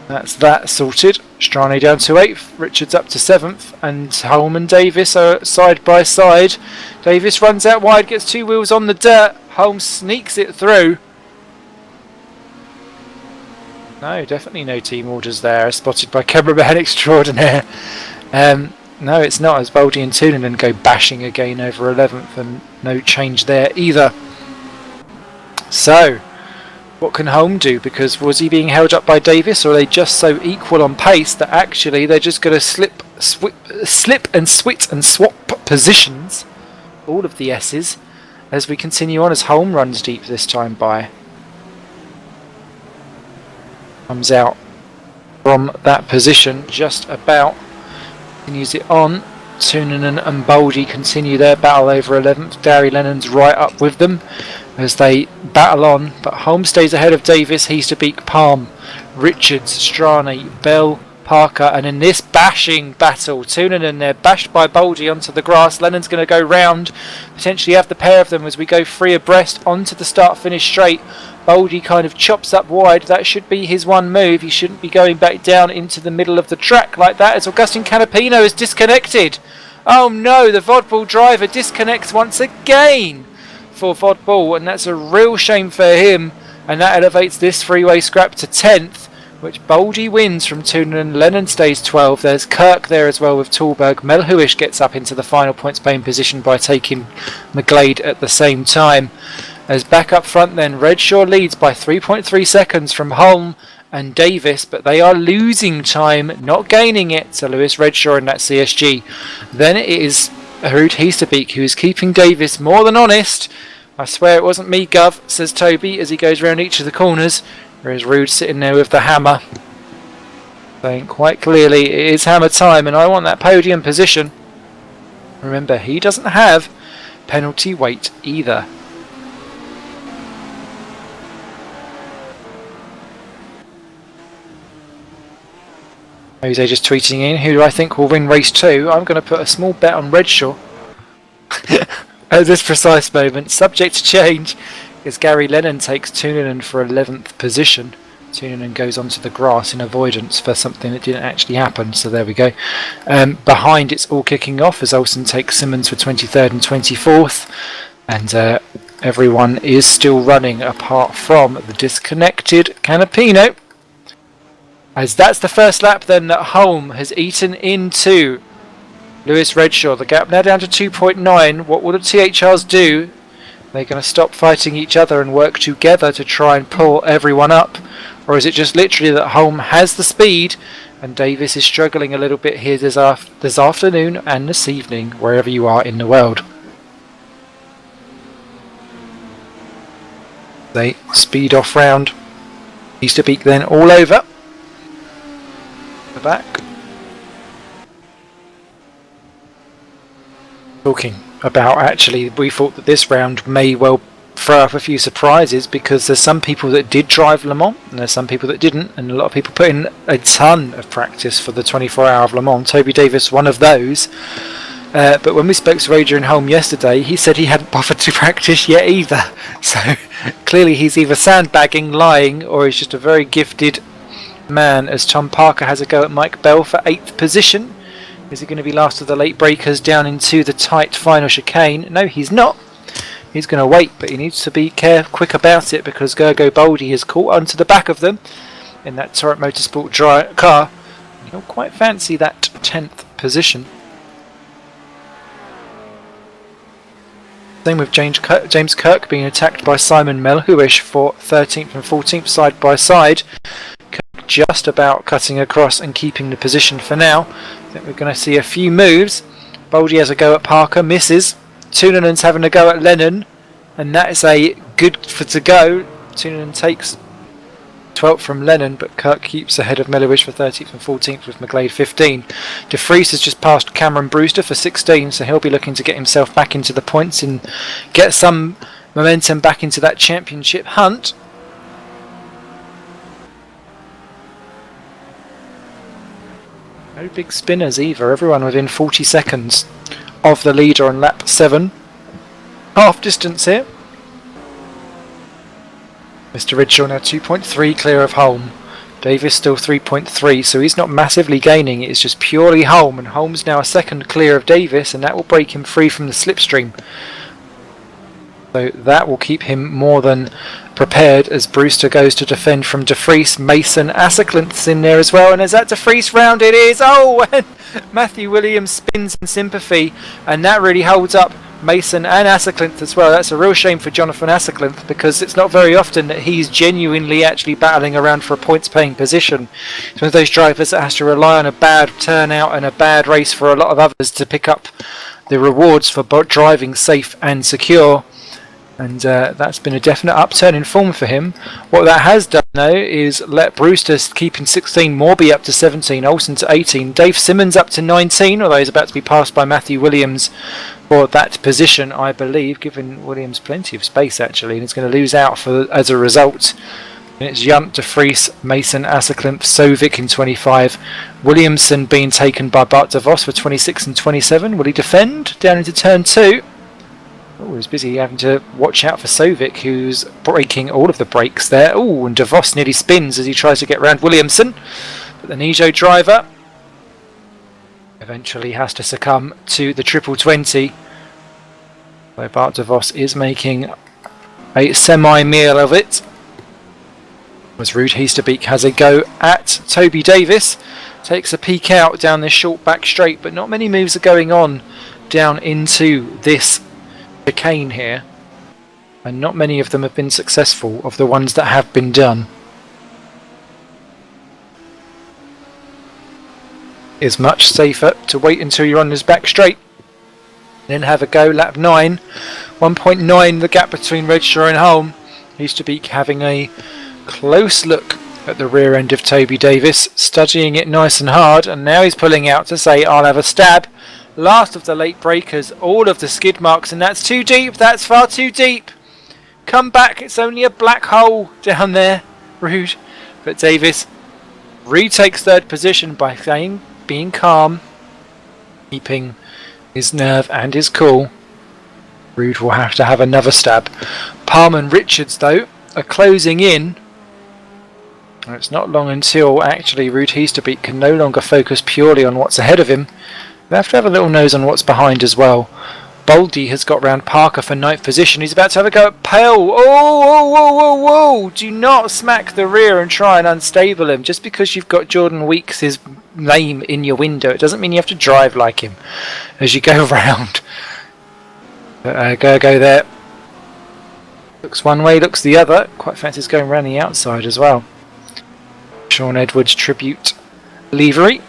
That's that sorted. Strane down to 8th, Richards up to 7th, and Holm and Davis are side by side. Davis runs out wide, gets 2 wheels on the dirt. Holm sneaks it through. No, definitely no team orders there, spotted by cameraman extraordinaire. No, it's not, as Boldy and Toonen go bashing again over 11th, and no change there either. So, what can Holm do? Because was he being held up by Davis, or are they just so equal on pace that actually they're just going to slip and swit and swap positions, all of the S's, as we continue on, as Holm runs deep this time by. Comes out from that position just about, continues it on. Toonen and Boldy continue their battle over 11th. Darry Lennon's right up with them as they battle on, but Holm stays ahead of Davis, Heasterbeek, Palm, Richards, Strane, Bell, Parker, and in this bashing battle, Toonen and they're bashed by Boldy onto the grass. Lennon's going to go round, potentially have the pair of them as we go 3 abreast onto the start-finish straight. Boldy kind of chops up wide. That should be his one move. He shouldn't be going back down into the middle of the track like that, as Augustin Canapino is disconnected. Oh no, the Vodball driver disconnects once again for Vodball, and that's a real shame for him, and that elevates this freeway scrap to 10th, which Boldy wins from Toonen. Lennon stays 12th. There's Kirk there as well with Tallberg. Melhuish gets up into the final points paying position by taking McGlade at the same time. As back up front then, Redshaw leads by 3.3 seconds from Holm and Davis, but they are losing time, not gaining it, to Lewis Redshaw in that CSG. Then it is Harut Heasterbeek who is keeping Davis more than honest. I swear it wasn't me, Gov, says Toby as he goes round each of the corners. There's Rude sitting there with the hammer. saying quite clearly it is hammer time and I want that podium position. Remember, he doesn't have penalty weight either. Jose just tweeting in, who do I think will win race 2? I'm going to put a small bet on Redshaw at this precise moment, subject to change, as Gary Lennon takes Toonanen for 11th position. Toonanen goes onto the grass in avoidance for something that didn't actually happen, so there we go. Behind, it's all kicking off as Olsen takes Simmons for 23rd and 24th, and everyone is still running apart from the disconnected Canapino. As that's the first lap then that Holm has eaten into Lewis Redshaw. The gap now down to 2.9. What will the THRs do? They're going to stop fighting each other and work together to try and pull everyone up? Or is it just literally that Holm has the speed and Davis is struggling a little bit here this afternoon and this evening, wherever you are in the world? They speed off round Easterbeek then all over. The back. Talking about, actually, we thought that this round may well throw up a few surprises because there's some people that did drive Le Mans and there's some people that didn't, and a lot of people put in a ton of practice for the 24 hour of Le Mans. Toby Davis, one of those. But when we spoke to Adrian Holm yesterday, he said he hadn't bothered to practice yet either. So clearly he's either sandbagging, lying, or he's just a very gifted man, as Tom Parker has a go at Mike Bell for 8th position. Is he going to be last of the late breakers down into the tight final chicane? No, he's not. He's going to wait, but he needs to be quick about it because Gergo Boldy has caught onto the back of them in that Torrent Motorsport car. He'll quite fancy that 10th position. Same with James Kirk being attacked by Simon Melhuish for 13th and 14th side by side. Kirk just about cutting across and keeping the position for now. I think we're going to see a few moves. Boldy has a go at Parker, misses. Toonanen's having a go at Lennon, and that is a good for to go. Toonanen takes 12th from Lennon, but Kirk keeps ahead of Melhuish for 13th and 14th with McGlade 15. De Vries has just passed Cameron Brewster for 16, so he'll be looking to get himself back into the points and get some momentum back into that championship hunt. No big spinners either, everyone within 40 seconds of the leader on lap 7. Half distance here. Mr. Ridshaw now 2.3 clear of Holm. Davis still 3.3, so he's not massively gaining, it's just purely Holm, and Holm's now a second clear of Davis, and that will break him free from the slipstream. So that will keep him more than prepared as Brewster goes to defend from De Vries. Mason Asseklinth's in there as well, and as that De Vries round it is, oh, and Matthew Williams spins in sympathy, and that really holds up Mason and Asseklinth as well. That's a real shame for Jonathan Asseklinth because it's not very often that he's genuinely actually battling around for a points paying position. It's one of those drivers that has to rely on a bad turnout and a bad race for a lot of others to pick up the rewards for driving safe and secure. And that's been a definite upturn in form for him. What that has done, though, is let Brewster keep in 16, Morby up to 17, Olsen to 18, Dave Simmons up to 19, although he's about to be passed by Matthew Williams for that position, I believe, giving Williams plenty of space, actually, and he's going to lose out as a result. And it's Junt, De Vries, Mason, Asseklinth, Sovic in 25, Williamson being taken by Bart de Vos for 26 and 27. Will he defend down into turn 2? Oh, he's busy having to watch out for Sovic, who's breaking all of the brakes there. Oh, and De Vos nearly spins as he tries to get around Williamson. But the Nijo driver eventually has to succumb to the triple 20. Though Bart de Vos is making a semi-meal of it. As Ruud Heasterbeek has a go at Toby Davis. Takes a peek out down this short back straight, but not many moves are going on down into this chicane here, and not many of them have been successful of the ones that have been done. It's much safer to wait until you're on this back straight, then have a go. Lap 9, 1.9 the gap between Redshaw and Holm. Used to be having a close look at the rear end of Toby Davis, studying it nice and hard, and now he's pulling out to say, I'll have a stab. Last of the late breakers, all of the skid marks, and that's too deep, that's far too deep. Come back, it's only a black hole down there. Rude. But Davis retakes third position by being calm, keeping his nerve and his cool. Rude will have to have another stab. Palm and Richards, though, are closing in. And it's not long until actually Rude Heasterbeek can no longer focus purely on what's ahead of him. They have to have a little nose on what's behind as well. Boldy has got round Parker for 9th position. He's about to have a go at Pale. Oh! Do not smack the rear and try and unstable him. Just because you've got Jordan Weeks' name in your window, it doesn't mean you have to drive like him as you go round. Go there. Looks one way, looks the other. Quite fancies going around the outside as well. Sean Edwards tribute livery.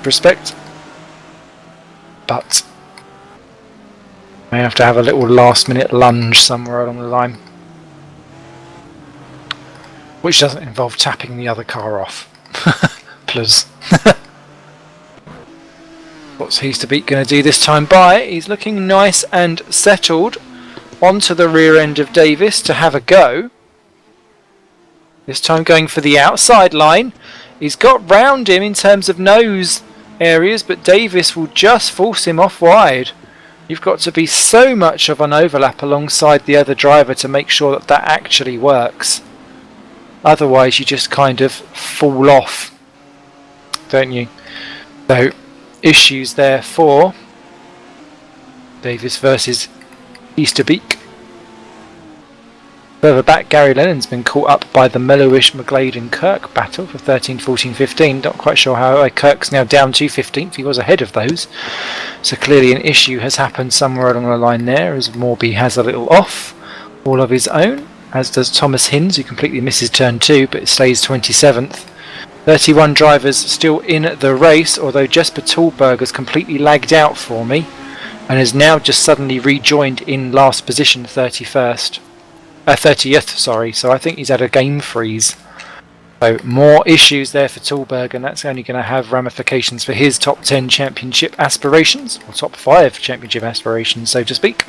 Respect. But may have to have a little last minute lunge somewhere along the line. Which doesn't involve tapping the other car off. Plus. What's Heasterbeek going to do this time by? He's looking nice and settled onto the rear end of Davis to have a go. This time going for the outside line. He's got round him in terms of nose areas, but Davis will just force him off wide. You've got to be so much of an overlap alongside the other driver to make sure that that actually works. Otherwise you just kind of fall off, don't you? So issues there for Davis versus Heasterbeek. Further back, Gary Lennon's been caught up by the mellowish McGlade and Kirk battle for 13, 14, 15. Not quite sure how Kirk's now down to 15th. He was ahead of those. So clearly an issue has happened somewhere along the line there as Morby has a little off all of his own, as does Thomas Hinds, who completely misses turn 2 but stays 27th. 31 drivers still in the race, although Jesper Tallberg has completely lagged out for me and has now just suddenly rejoined in last position, 30th, sorry. So I think he's had a game freeze. So more issues there for Tallberg, and that's only going to have ramifications for his top 10 championship aspirations, or top 5 championship aspirations, so to speak.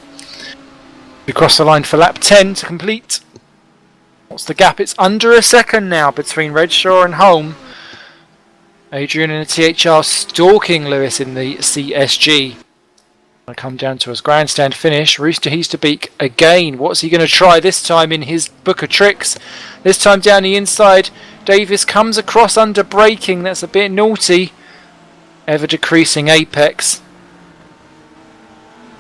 We cross the line for lap 10 to complete. What's the gap? It's under a second now between Redshaw and Holm. Adrian in the THR stalking Lewis in the CSG. Going to come down to his grandstand finish. Rooster Heasterbeek again. What's he going to try this time in his book of tricks? This time down the inside. Davis comes across under braking. That's a bit naughty. Ever decreasing apex.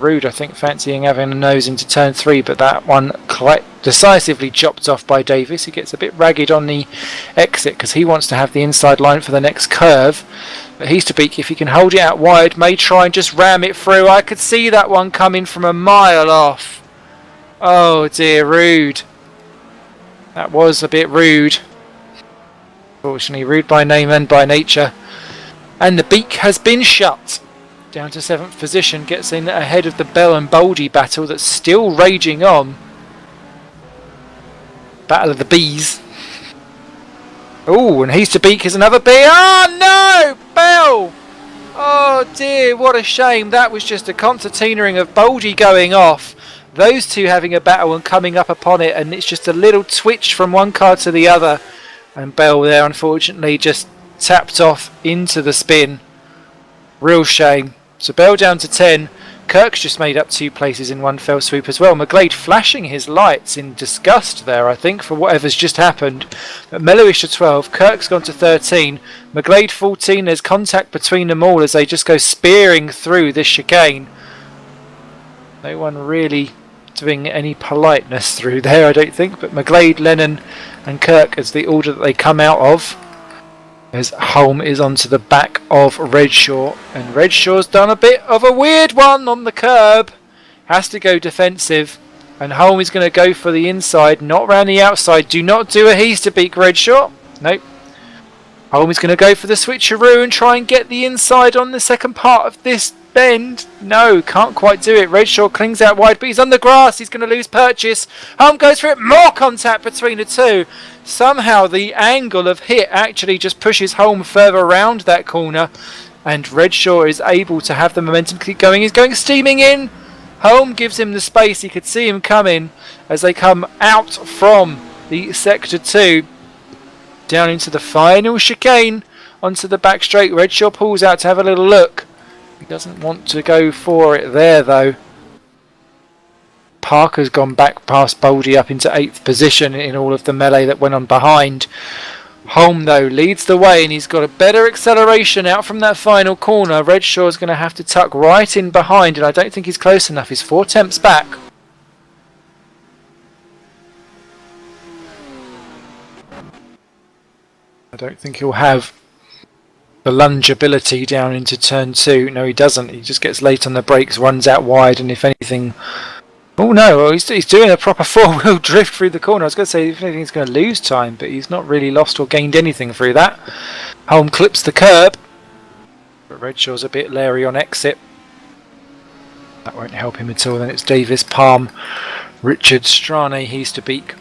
Rude, I think, fancying having a nose into turn 3, but that one quite decisively chopped off by Davis. He gets a bit ragged on the exit because he wants to have the inside line for the next curve. But Heasterbeek, if he can hold it out wide, may try and just ram it through. I could see that one coming from a mile off. Oh dear, Rude. That was a bit rude. Fortunately, rude by name and by nature. And the beak has been shut. Down to 7th position, gets in ahead of the Bell and Boldy battle that's still raging on. Battle of the bees. Oh, and Heasterbeek is another bee. Oh no! Bell! Oh dear, what a shame. That was just a concertinaing of Boldy going off. Those two having a battle and coming up upon it, and it's just a little twitch from one car to the other. And Bell there, unfortunately, just tapped off into the spin. Real shame. So Bell down to 10. Kirk's just made up 2 places in one fell swoop as well. McGlade flashing his lights in disgust there, I think, for whatever's just happened. But Mellowish to 12. Kirk's gone to 13. McGlade 14. There's contact between them all as they just go spearing through this chicane. No one really doing any politeness through there, I don't think. But McGlade, Lennon and Kirk as the order that they come out of. As Holm is onto the back of Redshaw, and Redshaw's done a bit of a weird one on the curb. Has to go defensive, and Holm is going to go for the inside, not round the outside. Do not do a Heasterbeek, Redshaw. Nope. Holm is going to go for the switcheroo and try and get the inside on the second part of this bend. No, can't quite do it. Redshaw clings out wide, but he's on the grass. He's going to lose purchase. Holm goes for it. More contact between the two. Somehow the angle of hit actually just pushes Holm further around that corner, and Redshaw is able to have the momentum keep going. He's going steaming in. Holm gives him the space. He could see him coming as they come out from the sector 2 down into the final chicane onto the back straight. Redshaw pulls out to have a little look. He doesn't want to go for it there though. Parker's gone back past Boldy up into 8th position in all of the melee that went on behind. Holm though leads the way, and he's got a better acceleration out from that final corner. Redshaw's going to have to tuck right in behind, and I don't think he's close enough. He's 4 tenths back. I don't think he'll have the lunge ability down into turn 2. No, he doesn't. He just gets late on the brakes, runs out wide, and if anything... Oh no, he's doing a proper 4-wheel drift through the corner. I was going to say, if anything, he's going to lose time, but he's not really lost or gained anything through that. Holm clips the curb, but Redshaw's a bit leery on exit. That won't help him at all. Then it's Davis, Palm, Richard, Strane, Heasterbeek,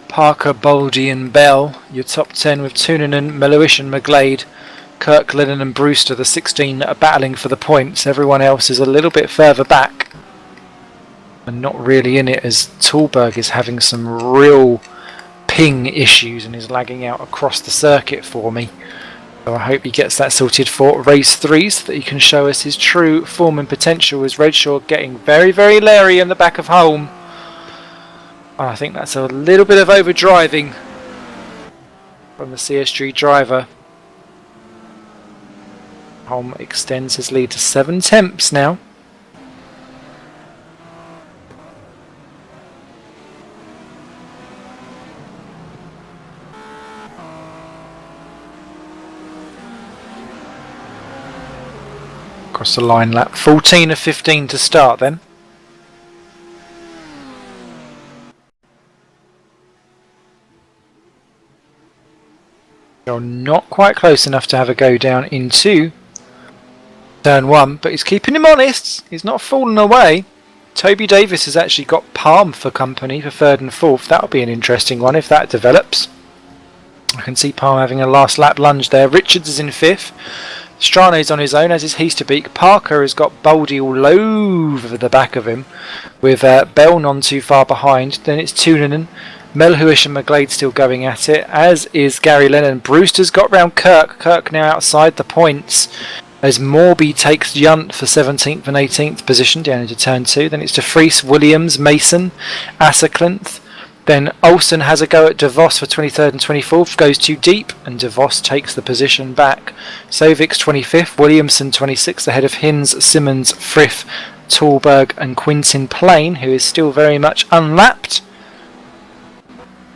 Parker, Boldy and Bell. Your top 10 with Toonanen, Meluish and McGlade. Kirk, Lennon and Brewster, the 16 are battling for the points. Everyone else is a little bit further back and not really in it, as Tallberg is having some real ping issues and is lagging out across the circuit for me. So I hope he gets that sorted for race 3 so that he can show us his true form and potential, as Redshaw getting very, very leery in the back of Holm. I think that's a little bit of overdriving from the CSG driver. Holm extends his lead to 7 tenths now. Across the line lap, 14 of 15 to start then. You're not quite close enough to have a go down into turn 1, but he's keeping him honest. He's not falling away. Toby Davis has actually got Palm for company for 3rd and 4th. That'll be an interesting one if that develops. I can see Palm having a last lap lunge there. Richards is in 5th. Strane's on his own, as is Heasterbeek. Parker has got Boldy all over the back of him, with Bell none too far behind. Then it's Toonanen, Melhuish and McGlade still going at it, as is Gary Lennon. Brewster's got round Kirk. Kirk now outside the points, as Morby takes Yunt for 17th and 18th position down into turn 2. Then it's De Vries, Williams, Mason, Asserclinth. Then Olsen has a go at DeVos for 23rd and 24th, goes too deep, and DeVos takes the position back. Sovix 25th, Williamson 26th, ahead of Hinz, Simmons, Frith, Tallberg and Quintin Plain, who is still very much unlapped.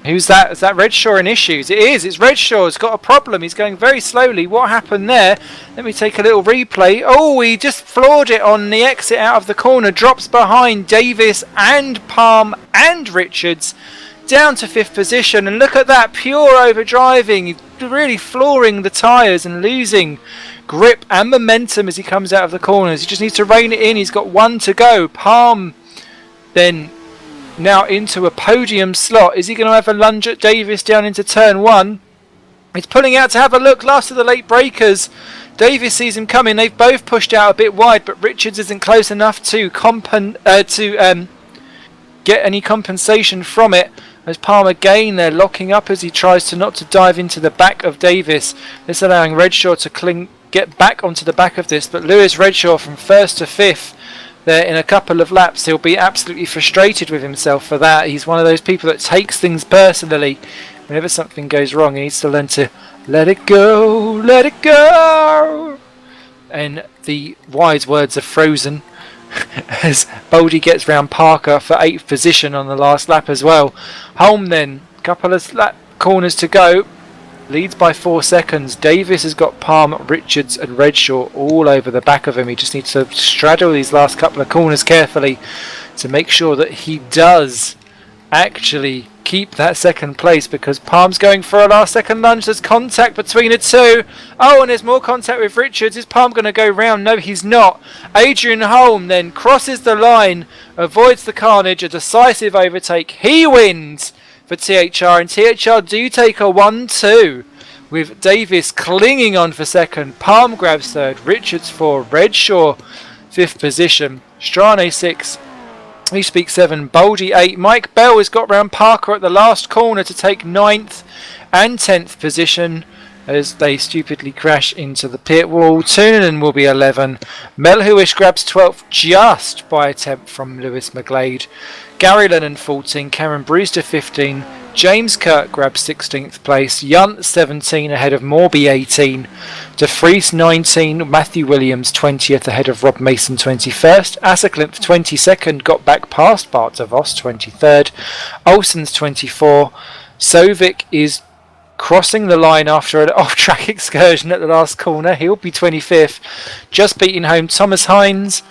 Who's that? Is that Redshaw in issues? It is. It's Redshaw. He's got a problem. He's going very slowly. What happened there? Let me take a little replay. Oh, he just floored it on the exit out of the corner. Drops behind Davis and Palm and Richards down to 5th position. And look at that. Pure overdriving. Really flooring the tyres and losing grip and momentum as he comes out of the corners. He just needs to rein it in. He's got 1 to go. Palm then now into a podium slot. Is he going to have a lunge at Davis down into turn 1? He's pulling out to have a look. Last of the late breakers. Davis sees him coming. They've both pushed out a bit wide, but Richards isn't close enough to get any compensation from it. As Palm again, they're locking up as he tries not to dive into the back of Davis. This allowing Redshaw to get back onto the back of this, but Lewis Redshaw from 1st to 5th there in a couple of laps. He'll be absolutely frustrated with himself for that. He's one of those people that takes things personally. Whenever something goes wrong, he needs to learn to let it go, let it go. And the wise words are Frozen as Boldy gets round Parker for 8th position on the last lap as well. Holm then, couple of corners to go. Leads by 4 seconds. Davis has got Palm, Richards and Redshaw all over the back of him. He just needs to straddle these last couple of corners carefully to make sure that he does actually keep that second place because Palm's going for a last second lunge. There's contact between the two. Oh, and there's more contact with Richards. Is Palm going to go round? No, he's not. Adrian Holm then crosses the line, avoids the carnage, a decisive overtake. He wins for THR, and THR do take a 1-2 with Davis clinging on for second. Palm grabs third, Richards 4, Redshaw 5th position, Strane 6, he speaks 7, Boldy 8. Mike Bell has got round Parker at the last corner to take 9th and 10th position as they stupidly crash into the pit wall. Toonan will be 11. Melhuish grabs 12th just by a tenth from Lewis McGlade. Gary Lennon 14, Cameron Brewster 15, James Kirk grabs 16th place, Yunt 17 ahead of Morby 18, De Vries 19, Matthew Williams 20th ahead of Rob Mason 21st, Assercliff 22nd, got back past Bart de Vos 23rd, Olsen's 24, Sovic is crossing the line after an off-track excursion at the last corner, he'll be 25th, just beating home Thomas Hines,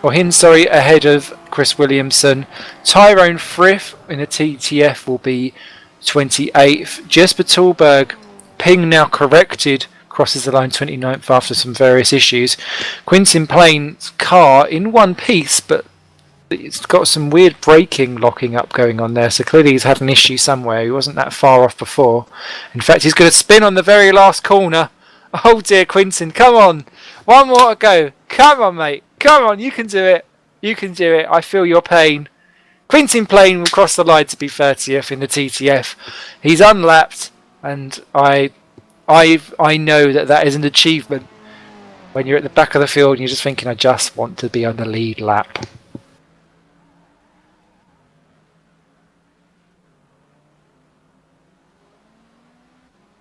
ahead of Chris Williamson. Tyrone Frith in the TTF will be 28th. Jesper Tallberg, ping now corrected, crosses the line 29th after some various issues. Quintin Plain's car in one piece, but it's got some weird braking locking up going on there, so clearly he's had an issue somewhere. He wasn't that far off before. In fact, he's going to spin on the very last corner. Oh dear, Quintin, come on. One more to go. Come on, mate. Come on, you can do it. You can do it. I feel your pain. Quintin Plain will cross the line to be 30th in the TTF. He's unlapped, and I know that is an achievement when you're at the back of the field and you're just thinking, I just want to be on the lead lap.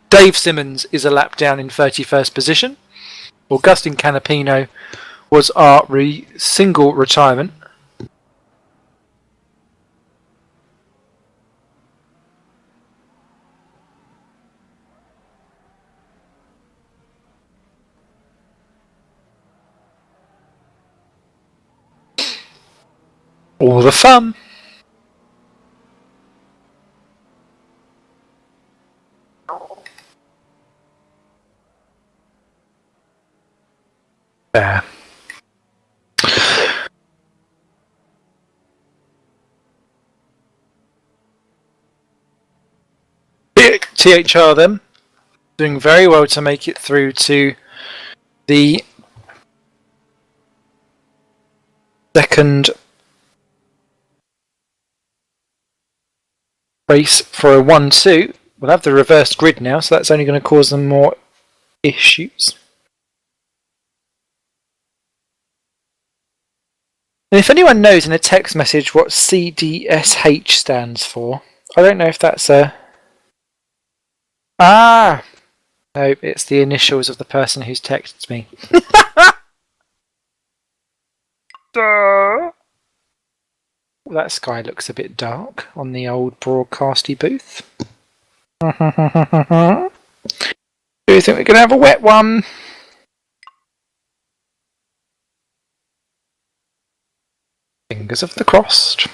Dave Simmons is a lap down in 31st position. Augustin Canapino was our single retirement. All the fun. There. THR then doing very well to make it through to the second race for a 1-2. We'll have the reversed grid now, so that's only going to cause them more issues. And if anyone knows in a text message what CDSH stands for, I don't know if that's a... Ah! No, it's the initials of the person who's texted me. That sky looks a bit dark on the old broadcasty booth. Do you think we're going to have a wet one? Fingers of the crossed.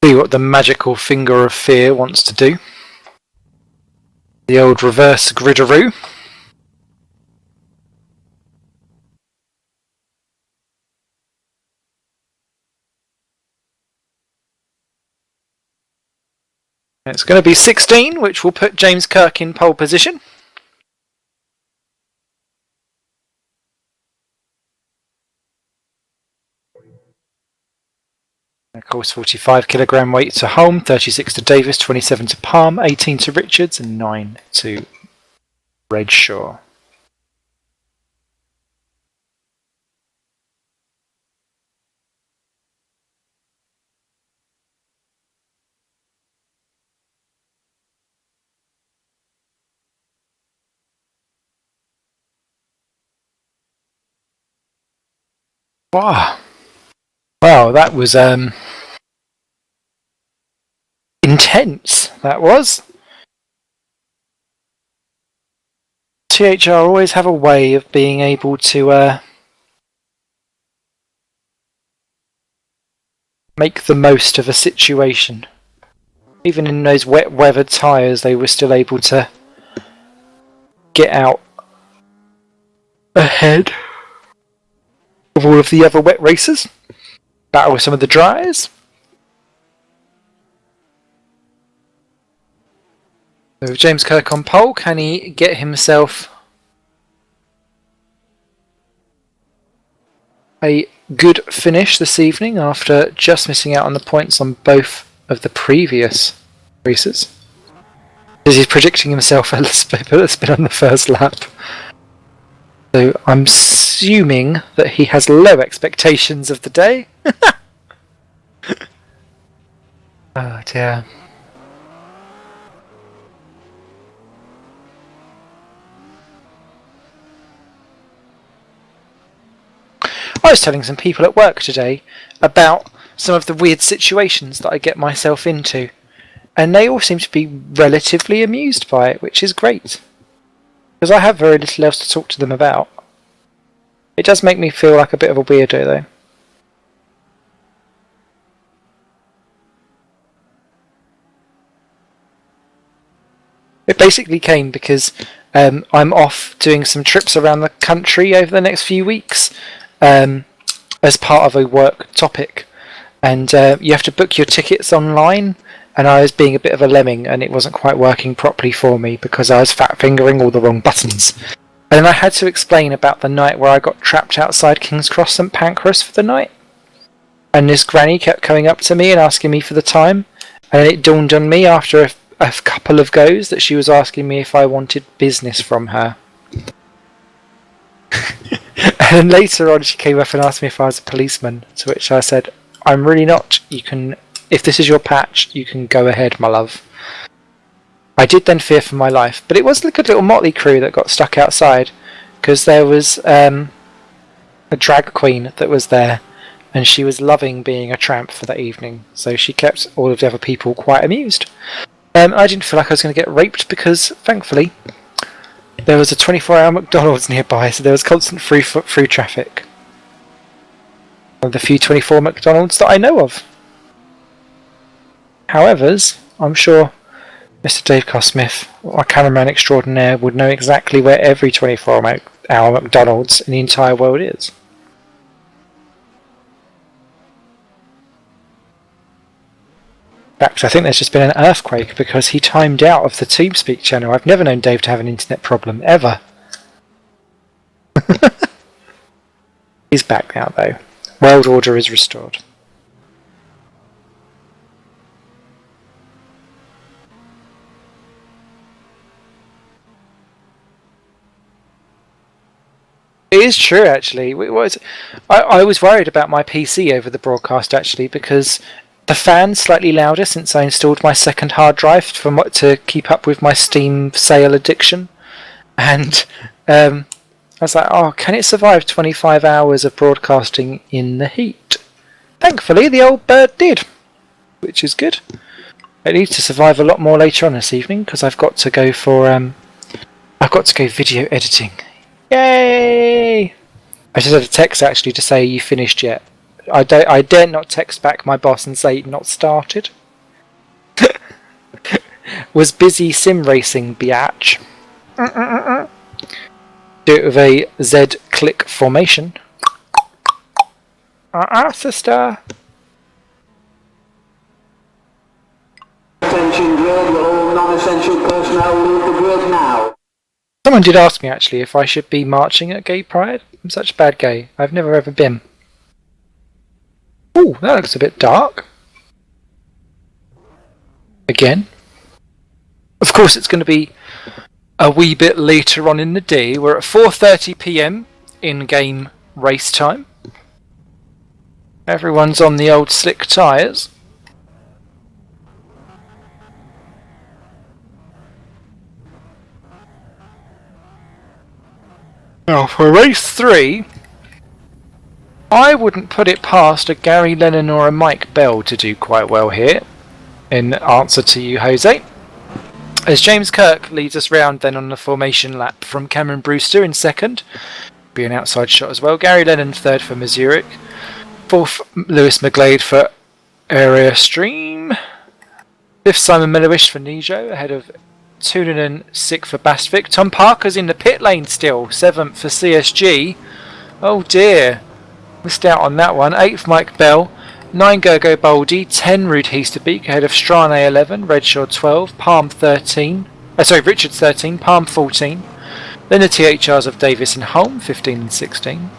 See what the magical finger of fear wants to do. The old reverse gridaroo. It's going to be 16, which will put James Kirk in pole position. Of course, 45 kilogram weight to Holm, 36 to Davis, 27 to Palm, 18 to Richards, and 9 to Redshaw. Wow. Wow, that was intense. That was. THR always have a way of being able to make the most of a situation. Even in those wet weather tyres, they were still able to get out ahead of all of the other wet racers. Battle with some of the dries. So James Kirk on pole, can he get himself a good finish this evening after just missing out on the points on both of the previous races? Because he's predicting himself a spin on the first lap. So I'm assuming that he has low expectations of the day. Oh dear. I was telling some people at work today about some of the weird situations that I get myself into, and they all seem to be relatively amused by it, which is great. Because I have very little else to talk to them about. It does make me feel like a bit of a weirdo though. It basically came because I'm off doing some trips around the country over the next few weeks as part of a work topic. And you have to book your tickets online, and I was being a bit of a lemming and it wasn't quite working properly for me because I was fat fingering all the wrong buttons. And then I had to explain about the night where I got trapped outside King's Cross St Pancras for the night. And this granny kept coming up to me and asking me for the time, and it dawned on me after a couple of goes that she was asking me if I wanted business from her. And later on she came up and asked me if I was a policeman, to which I said, I'm really not. You can, if this is your patch, you can go ahead, my love. I did then fear for my life, but it was like a little motley crew that got stuck outside, because there was a drag queen that was there, and she was loving being a tramp for that evening, so she kept all of the other people quite amused. I didn't feel like I was going to get raped because, thankfully, there was a 24-hour McDonald's nearby, so there was constant free traffic. One of the few 24 McDonald's that I know of. However, I'm sure Mr. Dave Cosmith, our cameraman extraordinaire, would know exactly where every 24-hour McDonald's in the entire world is. In fact, I think there's just been an earthquake because he timed out of the TeamSpeak channel. I've never known Dave to have an internet problem, ever. He's back now, though. World order is restored. It is true, actually. I was worried about my PC over the broadcast, actually, because the fan's slightly louder since I installed my second hard drive to keep up with my Steam sale addiction. And I was like, oh, can it survive 25 hours of broadcasting in the heat? Thankfully, the old bird did, which is good. It needs to survive a lot more later on this evening because I've got to go for I've got to go video editing. Yay! I just had a text actually to say you finished yet. I dare not text back my boss and say not started. Was busy sim racing, biatch. Do it with a Z click formation. Sister.
Attention grid, will all non-essential personnel leave the grid now.
Someone did ask me actually if I should be marching at Gay Pride. I'm such a bad gay. I've never ever been. Ooh, that looks a bit dark. Again. Of course it's going to be a wee bit later on in the day. We're at 4:30 PM in-game race time. Everyone's on the old slick tyres. Now for race 3, I wouldn't put it past a Gary Lennon or a Mike Bell to do quite well here, in answer to you, Jose. As James Kirk leads us round then on the formation lap from Cameron Brewster in second. Be an outside shot as well. Gary Lennon third for Missouri. Fourth, Lewis McGlade for Area Stream. Fifth, Simon Milliwish for Nijo, ahead of Tunanen, sixth for Bastvik. Tom Parker's in the pit lane still, seventh for CSG. Oh dear. Missed out on that one. 8th, Mike Bell. 9, Gergo Boldy. 10, Rude Heasterbeek. Ahead of Strane 11. Redshaw 12. Palm 13. Richard 13. Palm 14. Then the THRs of Davis and Holm, 15 and 16.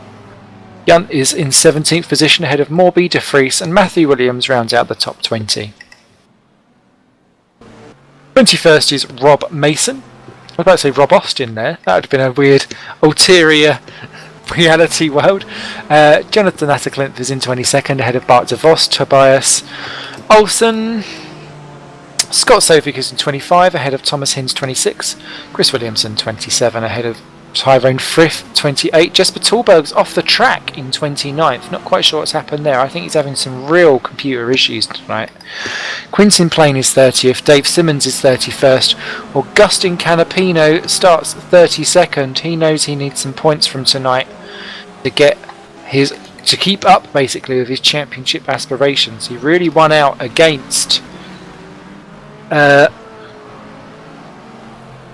Yunt is in 17th position ahead of Morby, De Vries, and Matthew Williams rounds out the top 20. 21st is Rob Mason. I was about to say Rob Austin there. That would have been a weird ulterior reality world. Jonathan Atterclinth is in 22nd ahead of Bart de Vos, Tobias Olsen. Scott Sovic is in 25 ahead of Thomas Hinds 26. Chris Williamson 27 ahead of Tyrone Frith 28. Jesper Tallberg's off the track in 29th. Not quite sure what's happened there. I think he's having some real computer issues tonight. Quintin Plain is 30th. Dave Simmons is 31st. Augustin Canapino starts 32nd. He knows he needs some points from tonight to keep up basically with his championship aspirations. He really won out against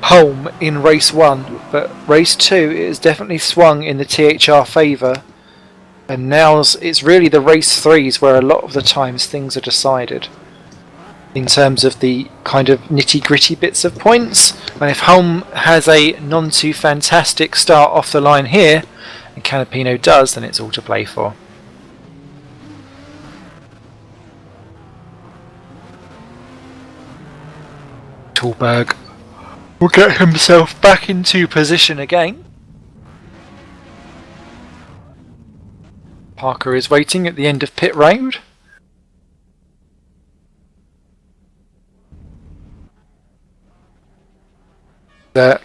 Holm in race 1, but race 2 it has definitely swung in the THR favour, and now it's really the race 3s where a lot of the times things are decided in terms of the kind of nitty gritty bits of points. And if Holm has a non too fantastic start off the line here, and Canapino does, then it's all to play for. Tallberg will get himself back into position again. Parker is waiting at the end of pit road.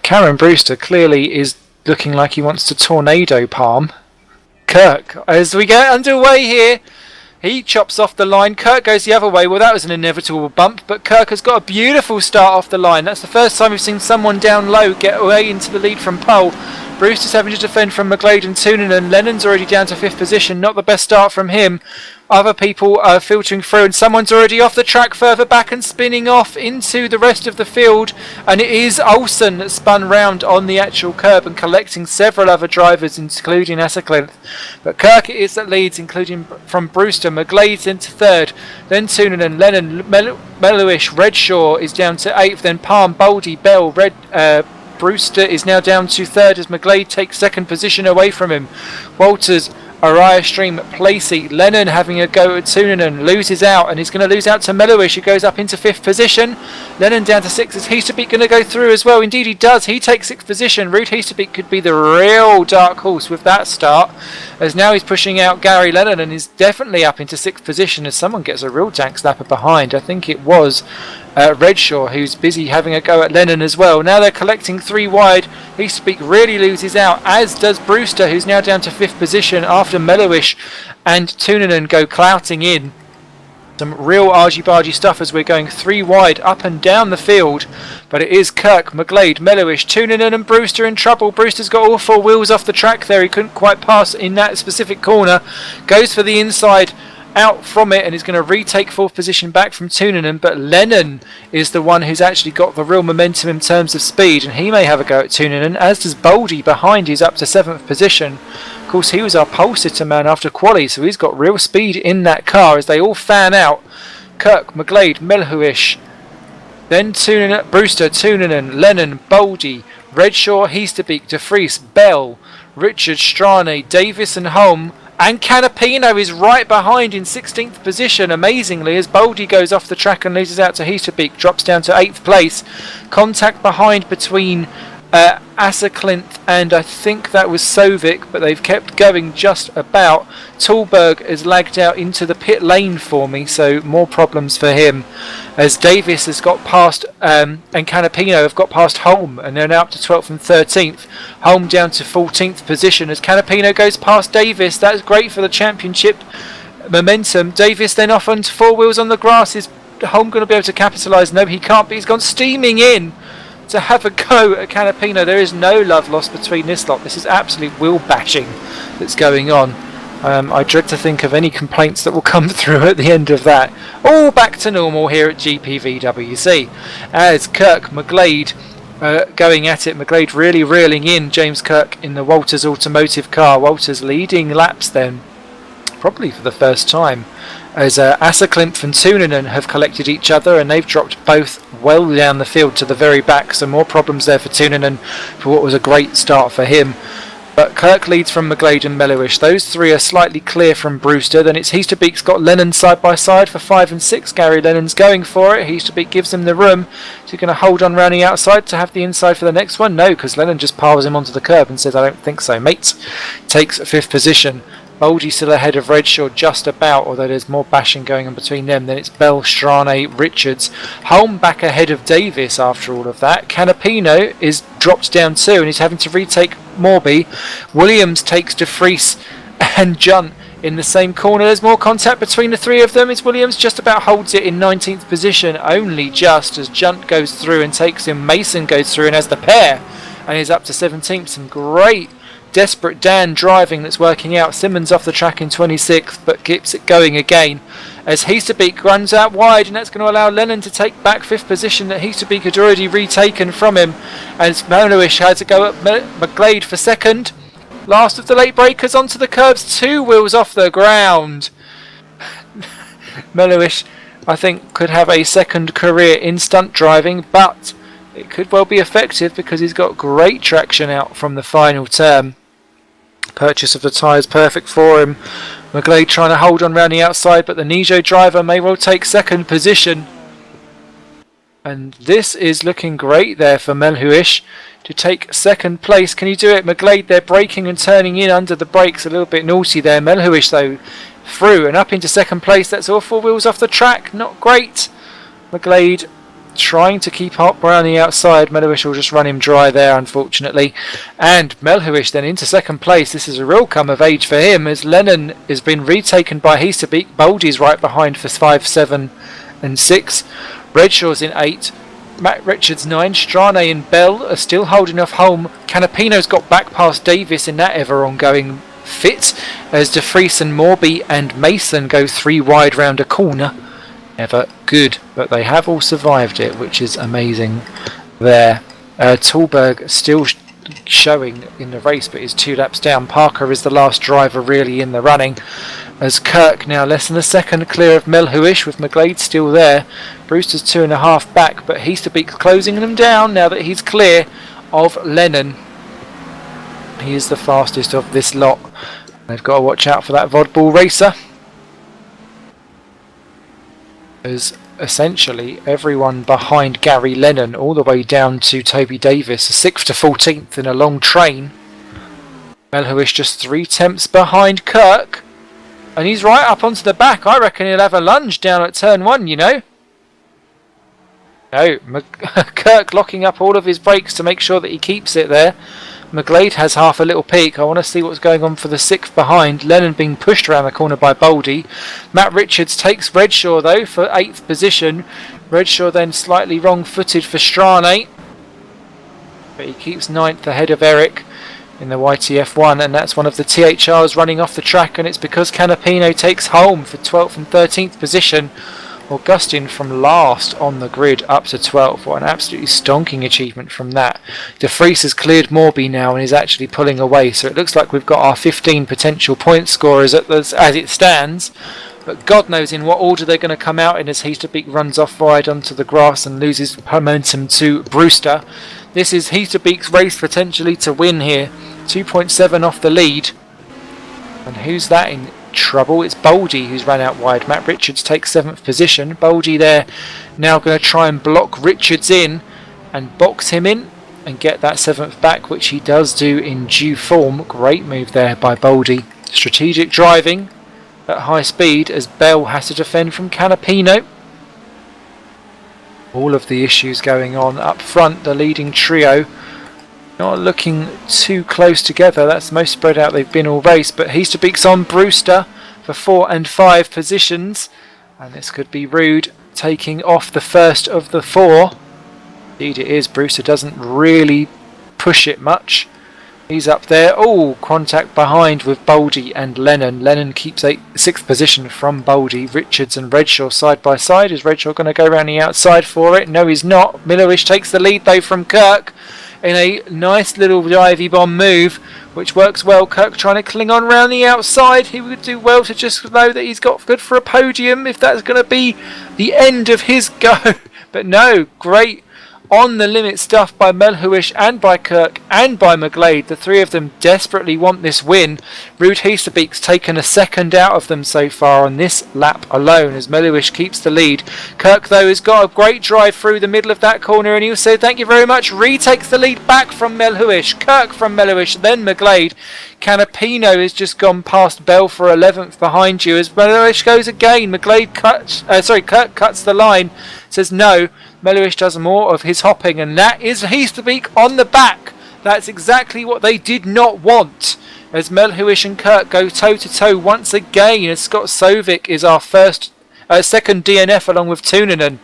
Cameron Brewster clearly is looking like he wants to tornado Palm. Kirk, as we get underway here, he chops off the line. Kirk goes the other way. Well, that was an inevitable bump, but Kirk has got a beautiful start off the line. That's the first time we've seen someone down low get away into the lead from pole. Brewster's having to defend from McGlade and Tunanen. Lennon's already down to 5th position. Not the best start from him. Other people are filtering through, and someone's already off the track further back and spinning off into the rest of the field. And it is Olsen that spun round on the actual curb and collecting several other drivers, including Asserclinth. But Kirk it is that leads, including from Brewster. McGlade's into 3rd, then Tunanen, Lennon, Mellowish, Redshaw is down to 8th, then Palm, Boldy, Bell, Brewster is now down to 3rd as McGlade takes 2nd position away from him. Walters, Araya Stream, Placey, Lennon having a go at Tunanen, loses out, and he's going to lose out to Mellowish, who goes up into 5th position. Lennon down to 6th. Is Heasterbeek going to go through as well? Indeed he does. He takes 6th position. Rude Heasterbeek could be the real dark horse with that start, as now he's pushing out Gary Lennon and is definitely up into 6th position as someone gets a real tank snapper behind. I think it was Redshaw who's busy having a go at Lennon as well. Now they're collecting 3 wide. Heasterbeek really loses out, as does Brewster, who's now down to 5th position after Mellowish and Tunanen go clouting in. Some real argy-bargy stuff as we're going 3 wide up and down the field. But it is Kirk, McGlade, Mellowish, Tunanen and Brewster in trouble. Brewster's got all 4 wheels off the track there. He couldn't quite pass in that specific corner. Goes for the inside out from it and is going to retake 4th position back from Tunanen, but Lennon is the one who's actually got the real momentum in terms of speed, and he may have a go at Tunanen, as does Boldy behind, who's up to 7th position. Of course, he was our pole sitter man after quali, so he's got real speed in that car as they all fan out. Kirk, McGlade, Melhuish, then Tunanen, Brewster, Tunanen, Lennon, Boldy, Redshaw, Heasterbeek, De Vries, Bell, Richard, Strane, Davis and Holm. And Canapino is right behind in 16th position, amazingly, as Boldy goes off the track and loses out to Heasterbeek, drops down to 8th place. Contact behind between Asaklinth and I think that was Sovic, but they've kept going just about. Tallberg has lagged out into the pit lane for me, so more problems for him, as Davis has got past and Canapino have got past Holm, and they're now up to 12th and 13th. Holm down to 14th position as Canapino goes past Davis. That's great for the championship momentum. Davis then off onto four wheels on the grass. Is Holm going to be able to capitalise? No, he can't, but he's gone steaming in to have a go at Canapino. There is no love lost between this lot. This is absolute wheel bashing that's going on. I dread to think of any complaints that will come through at the end of that. All back to normal here at GPVWC as Kirk McGlade going at it. McGlade really reeling in James Kirk in the Walters Automotive car. Walters leading laps then, probably for the first time, as Asaklinth and Tunanen have collected each other, and they've dropped both well down the field to the very back, so more problems there for Tunanen for what was a great start for him. But Kirk leads from McGlade and Mellowish. Those three are slightly clear from Brewster. Then it's Heasterbeek's got Lennon side by side for 5 and 6. Gary Lennon's going for it. Heasterbeek gives him the room. Is he going to hold on round the outside to have the inside for the next one? No, because Lennon just piles him onto the curb and says, I don't think so, mate. Takes 5th position. Boldy still ahead of Redshaw just about, although there's more bashing going on between them. Then it's Bell, Strane, Richards. Holm back ahead of Davis after all of that. Canapino is dropped down too and he's having to retake Morby. Williams takes De Vries and Junt in the same corner. There's more contact between the three of them. It's Williams just about holds it in 19th position, only just as Junt goes through and takes him. Mason goes through and has the pair and is up to 17th. Some great desperate Dan driving that's working out. Simmons off the track in 26th, but keeps it going again as Heasterbeek runs out wide, and that's going to allow Lennon to take back 5th position that Heasterbeek had already retaken from him, as Mellowish had to go up McGlade for 2nd. Last of the late breakers onto the curbs, 2 wheels off the ground. Mellowish, I think, could have a 2nd career in stunt driving, but it could well be effective because he's got great traction out from the final turn. Purchase of the tyres perfect for him. McGlade trying to hold on round the outside, but the Nijo driver may well take 2nd position. And this is looking great there for Melhuish to take 2nd place. Can he do it? McGlade, they're braking and turning in under the brakes. A little bit naughty there. Melhuish though through and up into 2nd place. That's all 4 wheels off the track. Not great. McGlade trying to keep up around the outside. Melhuish will just run him dry there, unfortunately. And Melhuish then into 2nd place. This is a real come of age for him, as Lennon has been retaken by Heasterbeek. Boldy's right behind for 5, 7 and 6. Redshaw's in 8. Matt Richards 9. Strane and Bell are still holding off Holm. Canapino's got back past Davis in that ever ongoing fit, as De Vries and Morby and Mason go 3 wide round a corner. Never good, but they have all survived it, which is amazing there. Tallberg still showing in the race, but is 2 laps down. Parker is the last driver really in the running, as Kirk now less than a 2nd clear of Melhuish, with McGlade still there. Brewster's 2.5 back, but Heasterbeek closing them down now that he's clear of Lennon. He is the fastest of this lot. They've got to watch out for that Vodball racer, as essentially everyone behind Gary Lennon all the way down to Toby Davis, 6th to 14th in a long train. Melhuish just 3 tenths behind Kirk, and he's right up onto the back. I reckon he'll have a lunge down at turn 1, you know. No, Kirk locking up all of his brakes to make sure that he keeps it there. McGlade has half a little peak. I want to see what's going on for the 6th behind. Lennon being pushed around the corner by Boldy. Matt Richards takes Redshaw though for 8th position. Redshaw then slightly wrong-footed for Strane, but he keeps 9th ahead of Eric in the YTF1, and that's one of the THRs running off the track, and it's because Canapino takes Holm for 12th and 13th position. Augustin from last on the grid up to 12th. What an absolutely stonking achievement from that. De Vries has cleared Morby now and is actually pulling away, so it looks like we've got our 15 potential point scorers as it stands, but God knows in what order they're going to come out in as Heasterbeek runs off wide onto the grass and loses momentum to Brewster. This is Heasterbeek's race potentially to win here. 2.7 off the lead, and who's that in trouble? It's Boldy who's ran out wide. Matt Richards takes 7th position. Boldy there now going to try and block Richards in and box him in. and get that 7th back, which he does do in due form. Great move there by Boldy. Strategic driving at high speed as Bell has to defend from Canapino. All of the issues going on up front. The leading trio not looking too close together. That's the most spread out they've been all race. But Heasterbeek's on Brewster for 4 and 5 positions. And this could be Rude taking off the first of the 4. Indeed it is. Brewster doesn't really push it much. He's up there. Oh, contact behind with Boldy and Lennon. Lennon keeps 6th position from Boldy. Richards and Redshaw side by side. Is Redshaw going to go around the outside for it? No, he's not. Milliwish takes the lead though from Kirk in a nice little divey bomb move, which works well. Kirk trying to cling on around the outside. He would do well to just know that he's got good for a podium if that's going to be the end of his go. But no, great on the limit stuff by Melhuish and by Kirk and by McGlade. The 3 of them desperately want this win. Rude Heasterbeek's taken a second out of them so far on this lap alone as Melhuish keeps the lead. Kirk though has got a great drive through the middle of that corner and he'll say thank you very much. Retakes the lead back from Melhuish. Kirk from Melhuish, then McGlade. Canapino has just gone past Bell for 11th behind you as Melhuish goes again. McGlade Kirk cuts the line, says no. Melhuish does more of his hopping, and that is Heasterbeek on the back. That's exactly what they did not want. As Melhuish and Kirk go toe to toe once again, as Scott Sovic is our second DNF along with Tunanen,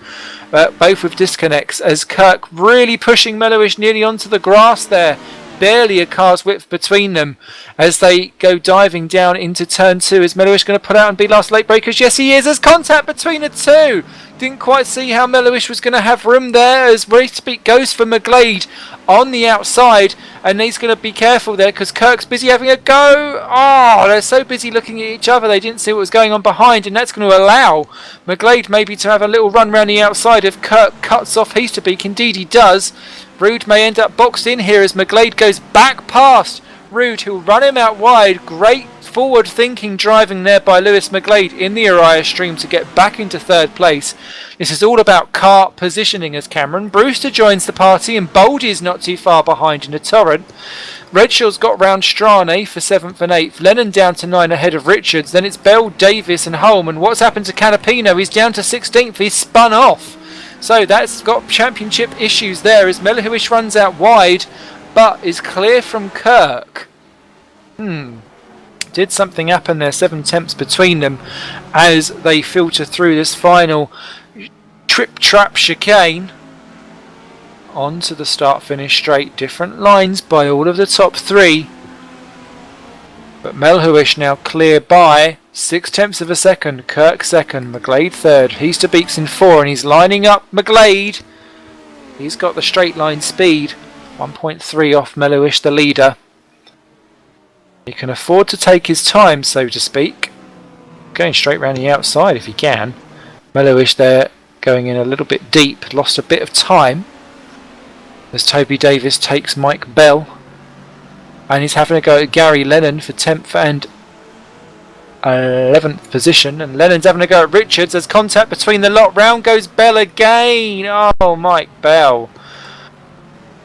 both with disconnects. As Kirk really pushing Melhuish nearly onto the grass there. Barely a car's width between them as they go diving down into turn 2. Is Melhuish going to pull out and be last late breakers? Yes, he is. There's contact between the 2. Didn't quite see how Melhuish was going to have room there as Heasterbeek goes for McGlade on the outside, and he's going to be careful there because Kirk's busy having a go. Oh, they're so busy looking at each other they didn't see what was going on behind, and that's going to allow McGlade maybe to have a little run round the outside if Kirk cuts off Heasterbeek. Indeed he does. Rude may end up boxed in here as McGlade goes back past Rude, who'll run him out wide. Great forward thinking driving there by Lewis McGlade in the Uriah stream to get back into 3rd place. This is all about car positioning as Cameron Brewster joins the party and Boldy's not too far behind in a torrent. Redshaw's got round Strane for 7th and 8th. Lennon down to 9 ahead of Richards. Then it's Bell, Davis and Holm. And what's happened to Canapino? He's down to 16th. He's spun off. So that's got championship issues there as Melhuish runs out wide but is clear from Kirk. Did something happen there? 7 tenths between them as they filter through this final trip-trap chicane onto the start-finish straight. Different lines by all of the top 3. But Melhuish now clear by 6 tenths of a second. Kirk 2nd, McGlade 3rd. Heasterbeek's in 4 and he's lining up McGlade. He's got the straight line speed. 1.3 off Melhuish, the leader. He can afford to take his time, so to speak. Going straight round the outside if he can. Melhuish there going in a little bit deep. Lost a bit of time as Toby Davis takes Mike Bell. And he's having a go at Gary Lennon for 10th and 11th position. And Lennon's having a go at Richards as contact between the lot. Round goes Bell again. Oh, Mike Bell.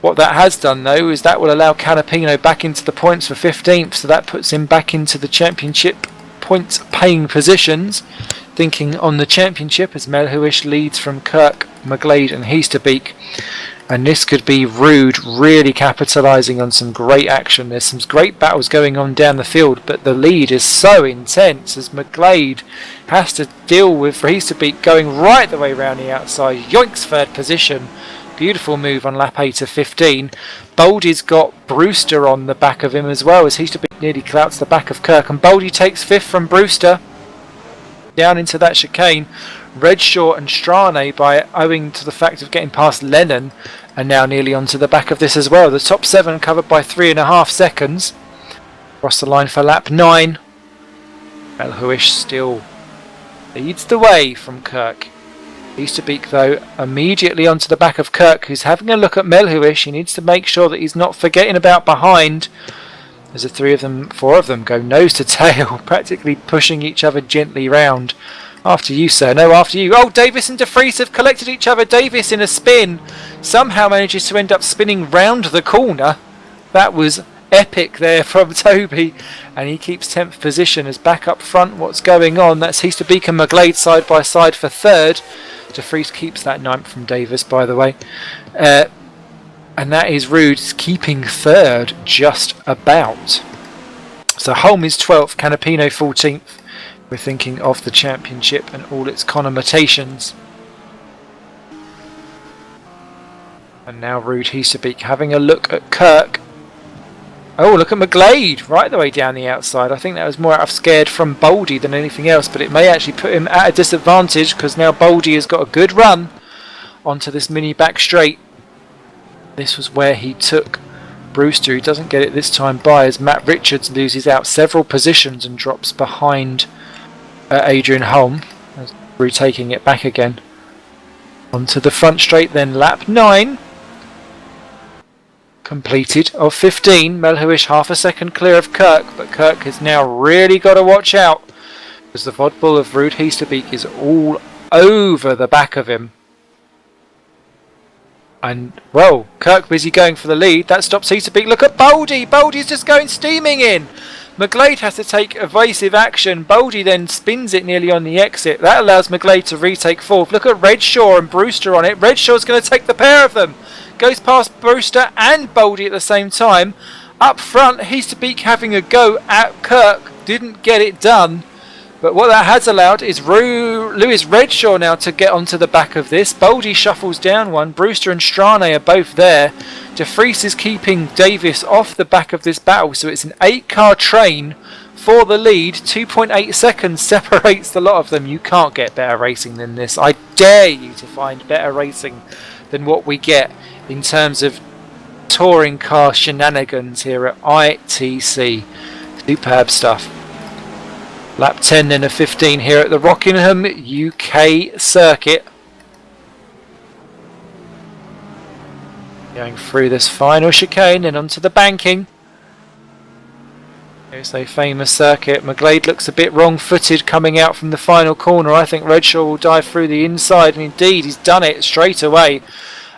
What that has done though is that will allow Canapino back into the points for 15th. So that puts him back into the championship points paying positions. Thinking on the championship as Melhuish leads from Kirk, McGlade and Heasterbeek. And this could be Rude really capitalising on some great action. There's some great battles going on down the field, but the lead is so intense as McGlade has to deal with Heasterbeek going right the way around the outside. Yoinks 3rd position. Beautiful move on lap 8 of 15. Boldy's got Brewster on the back of him as well as Heasterbeek nearly clouts the back of Kirk. And Boldy takes 5th from Brewster. Down into that chicane. Redshaw and Strane by owing to the fact of getting past Lennon and now nearly onto the back of this as well. The top 7 covered by 3.5 seconds. Across the line for lap 9. Melhuish still leads the way from Kirk. Heasterbeek though immediately onto the back of Kirk, who's having a look at Melhuish. He needs to make sure that he's not forgetting about behind as the 4 of them go nose to tail, practically pushing each other gently round. After you, sir. No, after you. Oh, Davis and De Vries have collected each other. Davis in a spin somehow manages to end up spinning round the corner. That was epic there from Toby. And he keeps 10th position as back up front. What's going on? That's Heasterbeek and McGlade side by side for 3rd. De Vries keeps that 9th from Davis, by the way. And that is Rude keeping 3rd just about. So Holm is 12th, Canapino 14th. We're thinking of the championship and all its connotations. And now Rude Heasterbeek having a look at Kirk. Oh, look at McGlade right the way down the outside. I think that was more out of scared from Boldy than anything else, but it may actually put him at a disadvantage because now Boldy has got a good run onto this mini back straight. This was where he took Brewster. He doesn't get it this time by as Matt Richards loses out several positions and drops behind Adrian Holm. Retaking it back again. Onto the front straight then, lap 9. Completed of 15. Melhuish half a second clear of Kirk, but Kirk has now really got to watch out because the vodbull of Rude Heasterbeek is all over the back of him. And, well, Kirk busy going for the lead. That stops Heasterbeek. Look at Boldy. Boldy's just going steaming in. McGlade has to take evasive action. Boldy then spins it nearly on the exit. That allows McGlade to retake 4th. Look at Redshaw and Brewster on it. Redshaw's going to take the pair of them. Goes past Brewster and Boldy at the same time. Up front, Heasterbeek having a go at Kirk. Didn't get it done. But what that has allowed is Lewis Redshaw now to get onto the back of this. Boldy shuffles down one. Brewster and Strane are both there. De Vries is keeping Davis off the back of this battle. So it's an 8-car train for the lead. 2.8 seconds separates the lot of them. You can't get better racing than this. I dare you to find better racing than what we get in terms of touring car shenanigans here at ITC. Superb stuff. Lap 10 then a 15 here at the Rockingham UK circuit. Going through this final chicane and onto the banking. Here's a famous circuit. McGlade looks a bit wrong-footed coming out from the final corner. I think Redshaw will dive through the inside, and indeed he's done it straight away.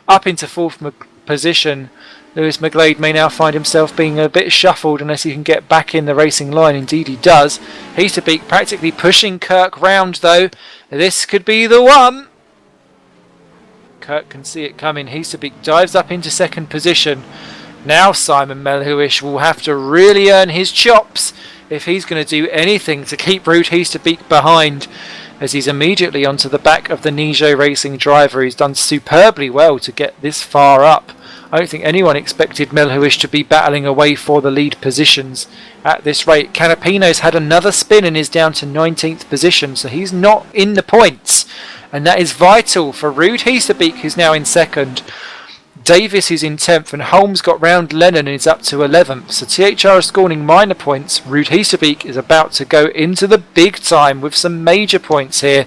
Up into 4th position. Lewis McGlade may now find himself being a bit shuffled unless he can get back in the racing line. Indeed he does. Heasterbeek practically pushing Kirk round though. This could be the one. Kirk can see it coming. Heasterbeek dives up into 2nd position. Now Simon Melhuish will have to really earn his chops if he's going to do anything to keep Rude Heasterbeek behind, as he's immediately onto the back of the Nijo Racing driver. He's done superbly well to get this far up. I don't think anyone expected Melhuish to be battling away for the lead positions at this rate. Canapino's had another spin and is down to 19th position, so he's not in the points. And that is vital for Rude Heasterbeek, who's now in 2nd. Davis is in 10th, and Holmes got round Lennon and is up to 11th. So THR is scoring minor points. Rude Heasterbeek is about to go into the big time with some major points here.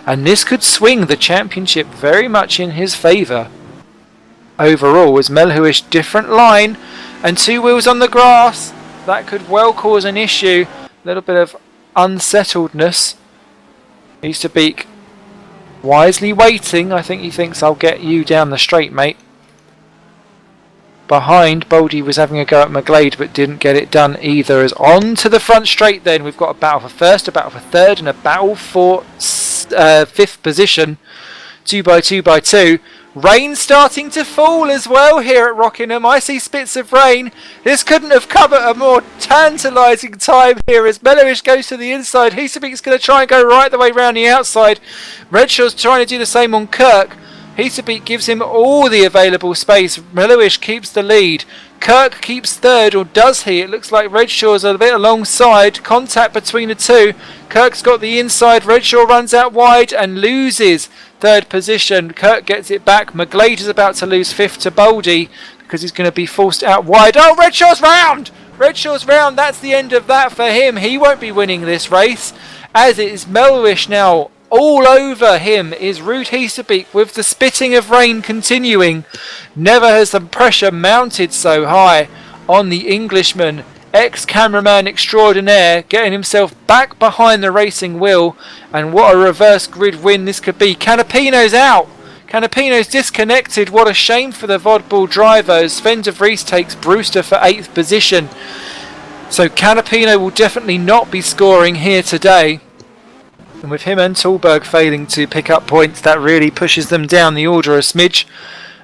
And this could swing the championship very much in his favour. Overall, as Melhuish different line and 2 wheels on the grass, that could well cause an issue. A little bit of unsettledness. Heasterbeek wisely waiting. I think he thinks, I'll get you down the straight, mate. Behind, Boldy was having a go at McGlade but didn't get it done either. As on to the front straight then, we've got a battle for 1st, a battle for 3rd and a battle for 5th position. 2x2x2. Rain starting to fall as well here at Rockingham. I see spits of rain. This couldn't have come at a more tantalising time here as Melhuish goes to the inside. Heasterbeek's going to try and go right the way round the outside. Redshaw's trying to do the same on Kirk. Heasterbeek gives him all the available space. Melhuish keeps the lead. Kirk keeps 3rd, or does he? It looks like Redshaw's a bit alongside. Contact between the two. Kirk's got the inside. Redshaw runs out wide and loses 3rd position. Kirk gets it back. McGlade is about to lose 5th to Boldy because he's going to be forced out wide. Oh, Redshaw's round! Redshaw's round. That's the end of that for him. He won't be winning this race, as it is Melhuish now. All over him is Rude Heasterbeek with the spitting of rain continuing. Never has the pressure mounted so high on the Englishman ex-cameraman extraordinaire, getting himself back behind the racing wheel. And what a reverse grid win this could be. Canapino's out. Canapino's disconnected. What a shame for the Vodball driver as Sven de Vries takes Brewster for 8th position. So Canapino will definitely not be scoring here today. And with him and Tallberg failing to pick up points, that really pushes them down the order a smidge.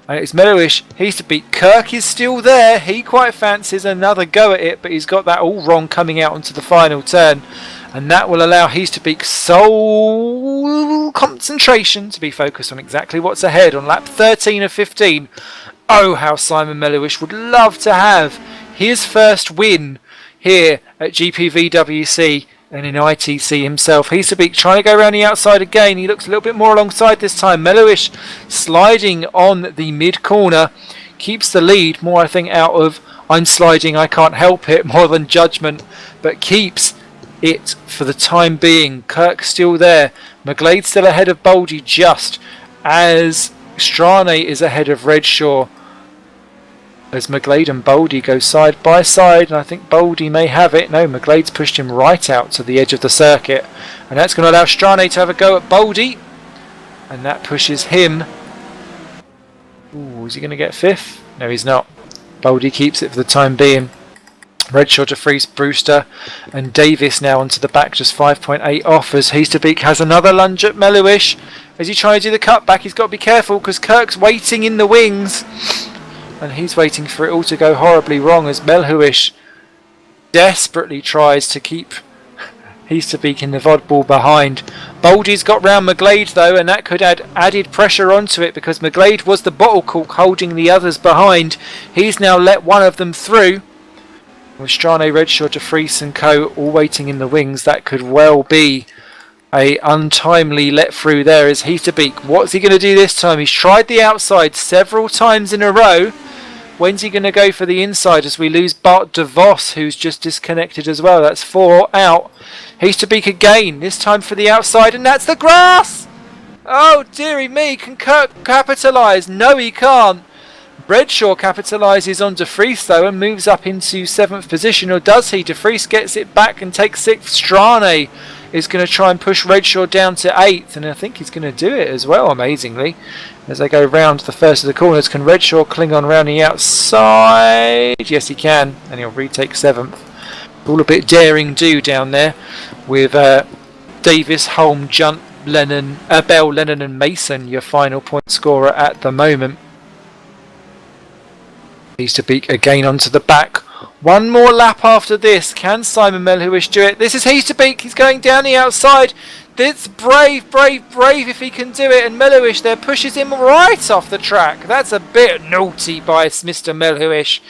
And it's Melowish. He's to beat. Kirk is still there. He quite fancies another go at it, but he's got that all wrong coming out onto the final turn. And that will allow Heasterbeek sole concentration to be focused on exactly what's ahead on lap 13 of 15. Oh, how Simon Melowish would love to have his first win here at GPVWC and in ITC himself. Heasterbeek trying to go around the outside again. He looks a little bit more alongside this time. Melowish sliding on the mid corner. Keeps the lead more, I think, out of I'm sliding, I can't help it, more than judgment. But keeps it for the time being. Kirk still there. McGlade still ahead of Boldy just as Strane is ahead of Redshaw. As McGlade and Boldy go side by side, and I think Boldy may have it. No, McGlade's pushed him right out to the edge of the circuit, and that's going to allow Strane to have a go at Boldy, and that pushes him. Ooh, is he going to get 5th? No, he's not. Boldy keeps it for the time being. Redshaw to Fries, Brewster and Davis now onto the back, just 5.8 off as Heasterbeek has another lunge at Melowish. As he tries to do the cutback, he's got to be careful because Kirk's waiting in the wings and he's waiting for it all to go horribly wrong as Melowish desperately tries to keep Heasterbeek in the Vodball behind. Boldy's got round McGlade though, and that could add added pressure onto it because McGlade was the bottle cork holding the others behind. He's now let one of them through. With Strane, Redshaw, De Vries and co all waiting in the wings, that could well be a untimely let through there as Heasterbeek. What's he going to do this time? He's tried the outside several times in a row. When's he going to go for the inside as we lose Bart de Vos, who's just disconnected as well? That's 4 out. Heasterbeek again, this time for the outside, and that's the grass! Oh dearie me, can Kirk capitalise? No, he can't. Redshaw capitalises on De Vries though and moves up into 7th position, or does he? De Vries gets it back and takes 6th. Strane is going to try and push Redshaw down to 8th, and I think he's going to do it as well, amazingly. As they go round the first of the corners, can Redshaw cling on round the outside? Yes, he can, and he'll retake 7th. All a bit daring do down there with Davis, Holm, Junt, Lennon, Bell, Lennon and Mason, your final point scorer at the moment. Heasterbeek again onto the back. One more lap after this. Can Simon Melowish do it? This is Heasterbeek. He's going down the outside. It's brave if he can do it. And Melowish there pushes him right off the track. That's a bit naughty by Mr. Melowish.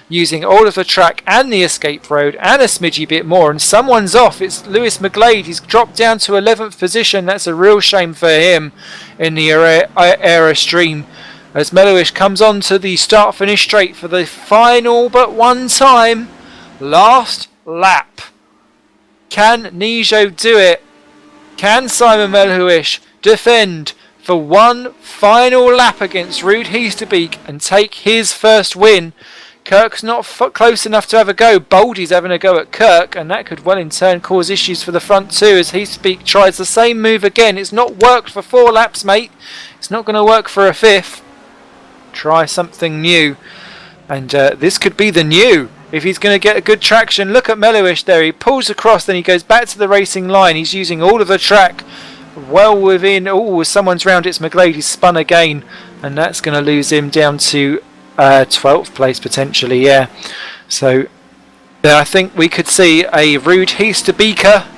Using all of the track and the escape road and a smidgy bit more. And someone's off. It's Lewis McGlade. He's dropped down to 11th position. That's a real shame for him in the era stream. As Melowish comes on to the start-finish straight for the final but one time. Last lap. Can Nijo do it? Can Simon Melowish defend for one final lap against Ruud Heasterbeek and take his first win? Kirk's not close enough to have a go. Boldy's having a go at Kirk, and that could well in turn cause issues for the front two as Heasterbeek tries the same move again. It's not worked for 4 laps, mate. It's not going to work for a 5th. Try something new, and this could be the new if he's going to get a good traction. Look at Melowish there. He pulls across, then he goes back to the racing line. He's using all of the track well within. Oh, someone's round. It's McGlade. He's spun again, and that's going to lose him down to 12th place potentially. Yeah, so I think we could see a Ruud Heasterbeeker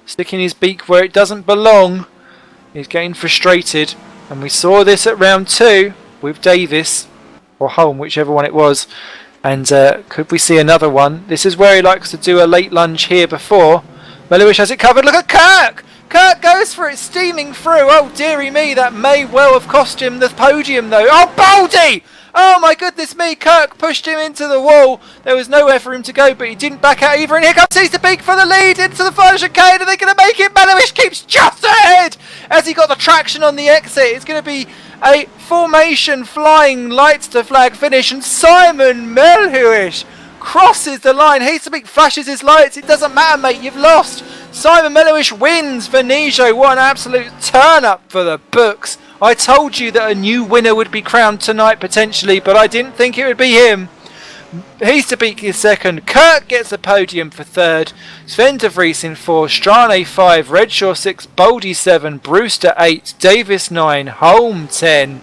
sticking his beak where it doesn't belong. He's getting frustrated, and we saw this at round 2 with Davis or Holm, whichever one it was, and could we see another one? This is where he likes to do a late lunge here before. Melowish has it covered. Look at Kirk! Kirk goes for it, steaming through. Oh dearie me, that may well have cost him the podium though. Oh, Boldy! Oh my goodness me, Kirk pushed him into the wall. There was nowhere for him to go, but he didn't back out either. And here comes Heasterbeek for the lead into the final chicane. Are they going to make it? Melowish keeps just ahead as he got the traction on the exit. It's going to be a formation flying lights to flag finish. And Simon Melowish crosses the line. Hazebeek flashes his lights. It doesn't matter, mate. You've lost. Simon Mellowish wins for Nijo. What an absolute turn-up for the books. I told you that a new winner would be crowned tonight, potentially, but I didn't think it would be him. Hazebeek is second. Kirk gets the podium for third. Sven de Vries in 4. Strane 5. Redshaw 6. Boldy 7. Brewster 8. Davis 9. Holm 10.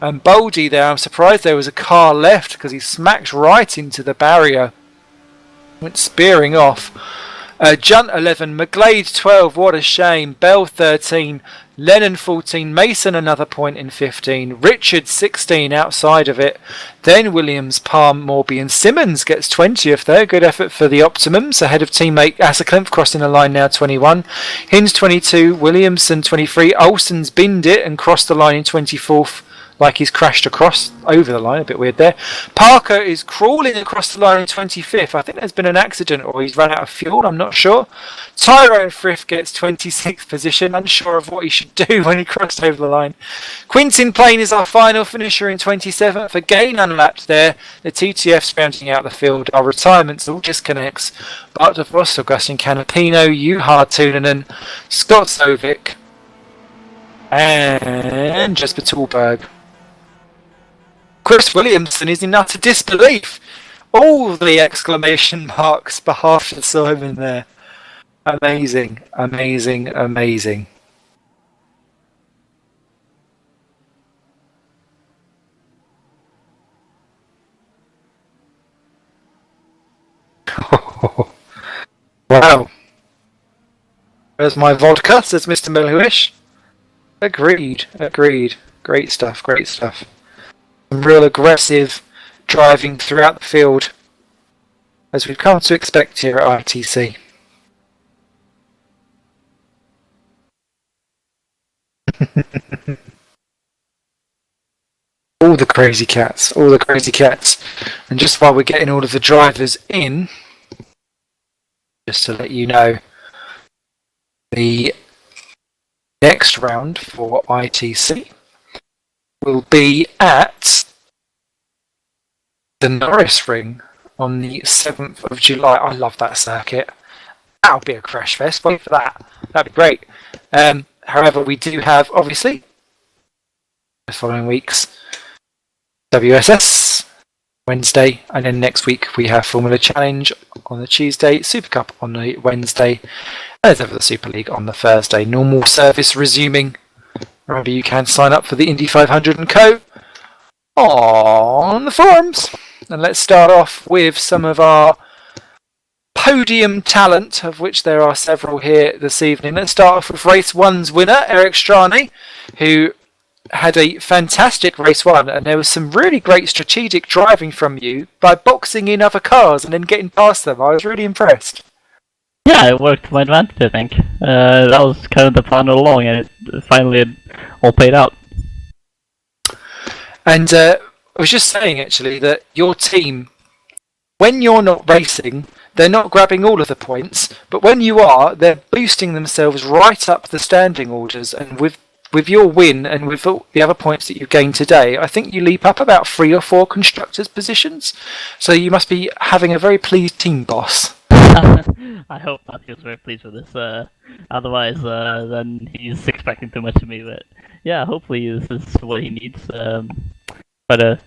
And Boldy there, I'm surprised there was a car left because he smacked right into the barrier. Went spearing off. Junt 11, McGlade 12, what a shame. Bell 13, Lennon 14, Mason another point in 15, Richard 16 outside of it. Then Williams, Palm, Morby and Simmons gets 20th there. Good effort for the Optimums ahead of teammate Asaklimph crossing the line now 21. Hinds 22, Williamson 23, Olsen's binned it and crossed the line in 24th. Like he's crashed across over the line, a bit weird there. Parker is crawling across the line in 25th. I think there's been an accident or he's run out of fuel, I'm not sure. Tyrone Frith gets 26th position, unsure of what he should do when he crossed over the line. Quintin Plain is our final finisher in 27th. Again unlapped there. The TTF's rounding out the field. Our retirements all disconnects. Bart de Vos, Augustin Canapino, Juha Tuunanen, Scott Sovic, and Jesper Tallberg. Chris Williamson is in utter disbelief. All the exclamation marks behalf of Simon there. Amazing, amazing, amazing. Wow. Where's my vodka, says Mr. Milwish. Agreed, agreed. Great stuff, great stuff. Some real aggressive driving throughout the field, as we've come to expect here at ITC. All the crazy cats, all the crazy cats. And just while we're getting all of the drivers in, just to let you know, the next round for ITC will be at the Norris Ring on the 7th of July. I love that circuit. That'll be a crash fest. Wait for that. That'd be great. However, we do have, obviously, the following weeks, WSS Wednesday, and then next week we have Formula Challenge on the Tuesday, Super Cup on the Wednesday, and there's ever the Super League on the Thursday. Normal service resuming. Remember, you can sign up for the Indy 500 and Co. on the forums. And let's start off with some of our podium talent, of which there are several here this evening. Let's start off with Race 1's winner, Eric Strane, who had a fantastic Race 1, and there was some really great strategic driving from you by boxing in other cars and then getting past them. I was really impressed.
Yeah, it worked to my advantage, I think. That was kind of the plan all along, and it finally all paid out. And
I was just saying, actually, that your team, when you're not racing, they're not grabbing all of the points, but when you are, they're boosting themselves right up the standing orders, and with your win and with all the other points that you've gained today, I think you leap up about 3 or 4 constructors' positions. So you must be having a very pleased team boss.
I hope not. He was very pleased with this. Otherwise, then he's expecting too much of me. But yeah, hopefully this is what he needs. Try to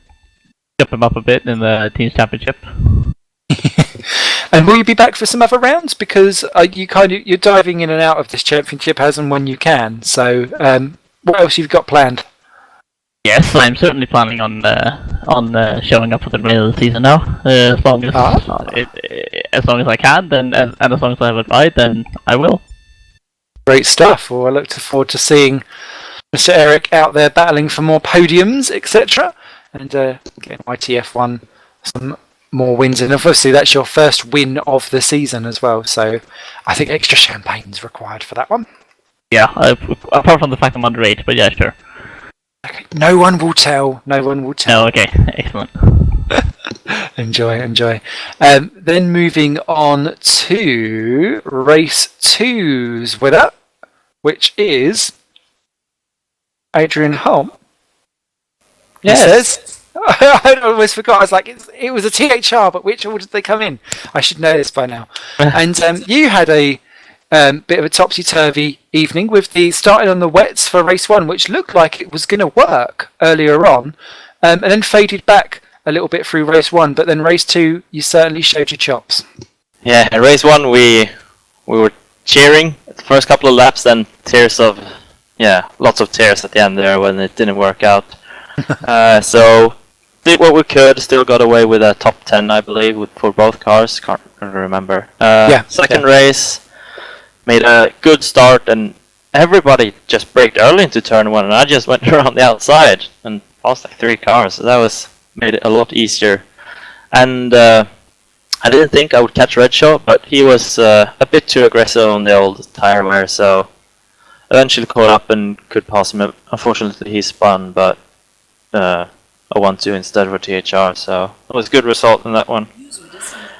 jump him up a bit in the team's championship.
And will you be back for some other rounds? Because you're diving in and out of this championship as and when you can. So what else you've got planned?
Yes, I'm certainly planning on showing up for the remainder of the season now. As long as I can, then and as long as I have a ride, then I will.
Great stuff. Well, I look forward to seeing Mr. Eric out there battling for more podiums, etc. And getting ITF1 some more wins. And obviously that's your first win of the season as well. So I think extra champagne's required for that one.
Yeah, apart from the fact I'm underage, but yeah, sure.
Okay. No one will tell. No one will tell.
Oh, okay. Excellent.
Enjoy. Then moving on to Race 2's winner, which is Adrian Holm. Yes. I always forgot. I was like, it was a THR, but which order did they come in? I should know this by now. And you had a bit of a topsy-turvy evening with the starting on the wets for race 1, which looked like it was going to work earlier on, and then faded back a little bit through race 1. But then race 2, you certainly showed your chops.
Yeah, in race 1 we were cheering the first couple of laps, then lots of tears at the end there when it didn't work out. So did what we could, still got away with a top 10, I believe, for both cars. Can't remember. Second race, made a good start, and everybody just braked early into turn 1, and I just went around the outside and passed like 3 cars. So that made it a lot easier. And I didn't think I would catch Redshaw, but he was a bit too aggressive on the old tire wear, so eventually caught up and could pass him. Unfortunately, he spun, but a 1-2 instead for THR, so it was a good result in that one.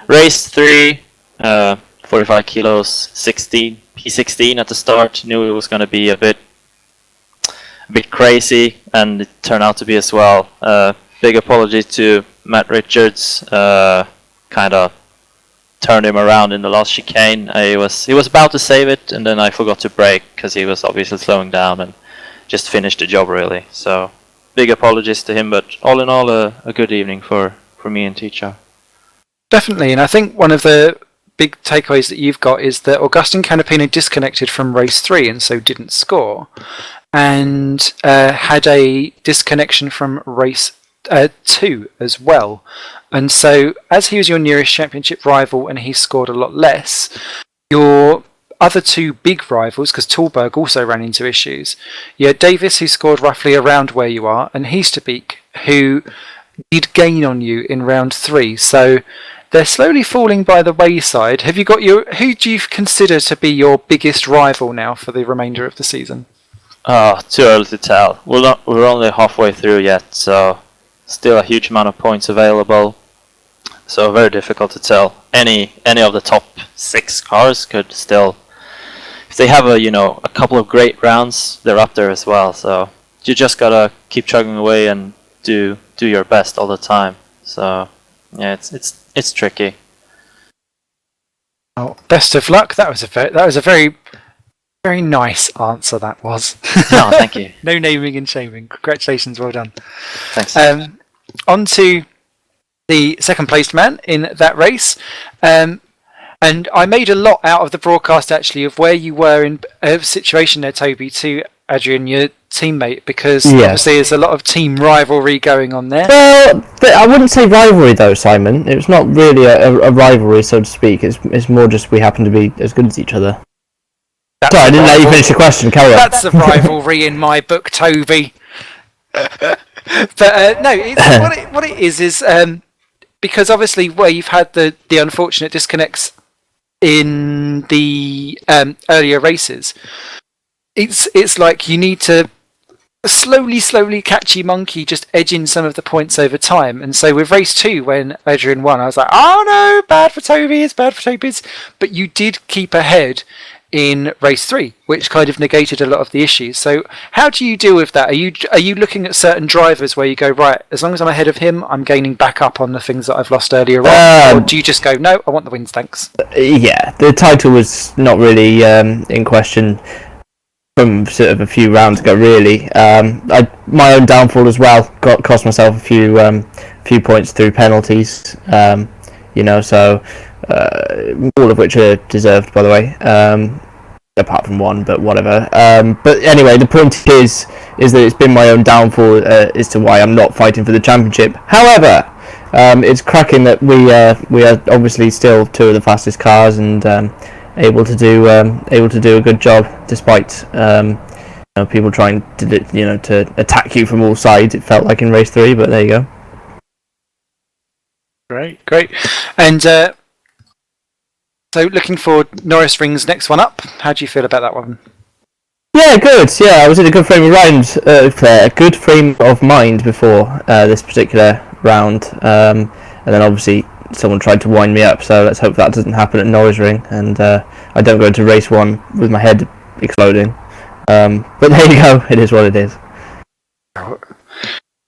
Race 3, 45 kilos, P16 at the start. Knew it was going to be a bit crazy, and it turned out to be as well. Big apology to Matt Richards. Kind of turned him around in the last chicane. He was about to save it, and then I forgot to brake because he was obviously slowing down and just finished the job really. So big apologies to him, but all in all a good evening for me and Teacher.
Definitely, and I think one of the big takeaways that you've got is that Augustin Canapino disconnected from race 3 and so didn't score, and had a disconnection from race 2 as well. And so, as he was your nearest championship rival and he scored a lot less, your other 2 big rivals, because Tallberg also ran into issues, you had Davis, who scored roughly around where you are, and Heasterbeek, who did gain on you in round 3. So they're slowly falling by the wayside. Have you got who do you consider to be your biggest rival now for the remainder of the season?
Too early to tell. We're only halfway through yet, so still a huge amount of points available. So very difficult to tell. Any of the top 6 cars could still, if they have a couple of great rounds, they're up there as well. So you just gotta keep chugging away and do your best all the time. So yeah, it's tricky.
Oh, best of luck. That was a very, very nice answer. That was.
No, thank you.
No naming and shaming. Congratulations, well done.
Thanks.
On to the second placed man in that race. And I made a lot out of the broadcast actually of where you were in a situation there, Toby, to Adrian, your teammate, because obviously there's a lot of team rivalry going on there.
Well, I wouldn't say rivalry though, Simon. It's not really a rivalry, so to speak. It's more just we happen to be as good as each other. Sorry, I didn't let you finish the question. Carry on.
That's a rivalry in my book, Toby. But no, what it is because obviously where you've had the unfortunate disconnects in the earlier races, it's like you need to slowly catchy monkey just edging some of the points over time. And so with race 2, when Adrian won, I was like, oh no, bad for Toby, it's bad for Toby's. But you did keep ahead in race 3, which kind of negated a lot of the issues. So how do you deal with that? Are you looking at certain drivers where you go, right, as long as I'm ahead of him, I'm gaining back up on the things that I've lost earlier on? Or do you just go, no, I want the wins, thanks?
Yeah, the title was not really in question from sort of a few rounds ago, really. My own downfall as well cost myself a few points through penalties. So all of which are deserved, by the way. Apart from one, but whatever. But anyway, the point is that it's been my own downfall as to why I'm not fighting for the championship. However, it's cracking that we are obviously still 2 of the fastest cars and able to do a good job despite people trying to attack you from all sides. It felt like in race 3, but there you go.
Great. And so looking for Norris Ring's next one up. How do you feel about that one?
Yeah, good. Yeah, I was in a good frame of mind before this particular round, and then obviously someone tried to wind me up. So let's hope that doesn't happen at Norris Ring, and I don't go into race 1 with my head exploding. But there you go. It is what it is.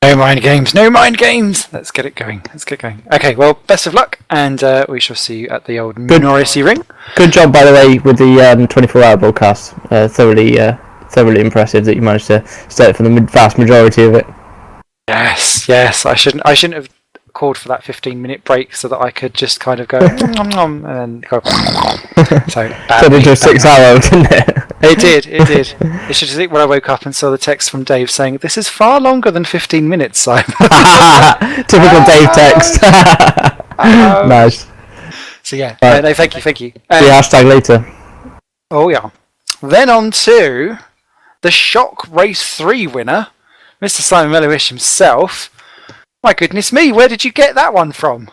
No mind games, no mind games! Let's get it going, Okay, well, best of luck, and we shall see you at the old Norrisy ring.
Good job, by the way, with the 24-hour broadcast. Thoroughly impressive that you managed to stay for the vast majority of it.
Yes, I shouldn't have called for that 15-minute break so that I could just kind of go nom, nom, and then go. So
Turned into a 6-hour, didn't it?
It did. It's just when I woke up and saw the text from Dave saying, "This is far longer than 15 minutes, Simon."
Typical Dave text. Nice.
So yeah,
Right.
no, thank you.
The hashtag later.
Oh yeah. Then on to the Shock Race 3 winner, Mr. Simon Mellowish himself. My goodness me, where did you get that one from?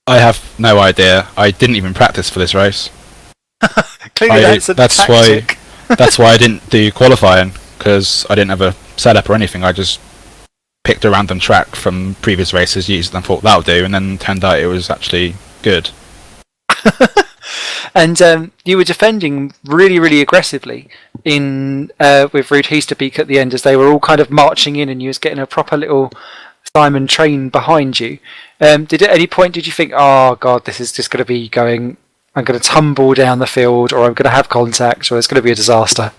I have no idea. I didn't even practice for this race.
Clearly that's a tactic.
That's why I didn't do qualifying, because I didn't have a setup or anything. I just picked a random track from previous races, used it and thought that'll do, and then turned out it was actually good.
And you were defending really, really aggressively in with Rude Heasterbeak at the end, as they were all kind of marching in, and you was getting a proper little Simon train behind you. Did at any point did you think, oh god, this is just going to be going, I'm going to tumble down the field, or I'm going to have contact, or it's going to be a disaster?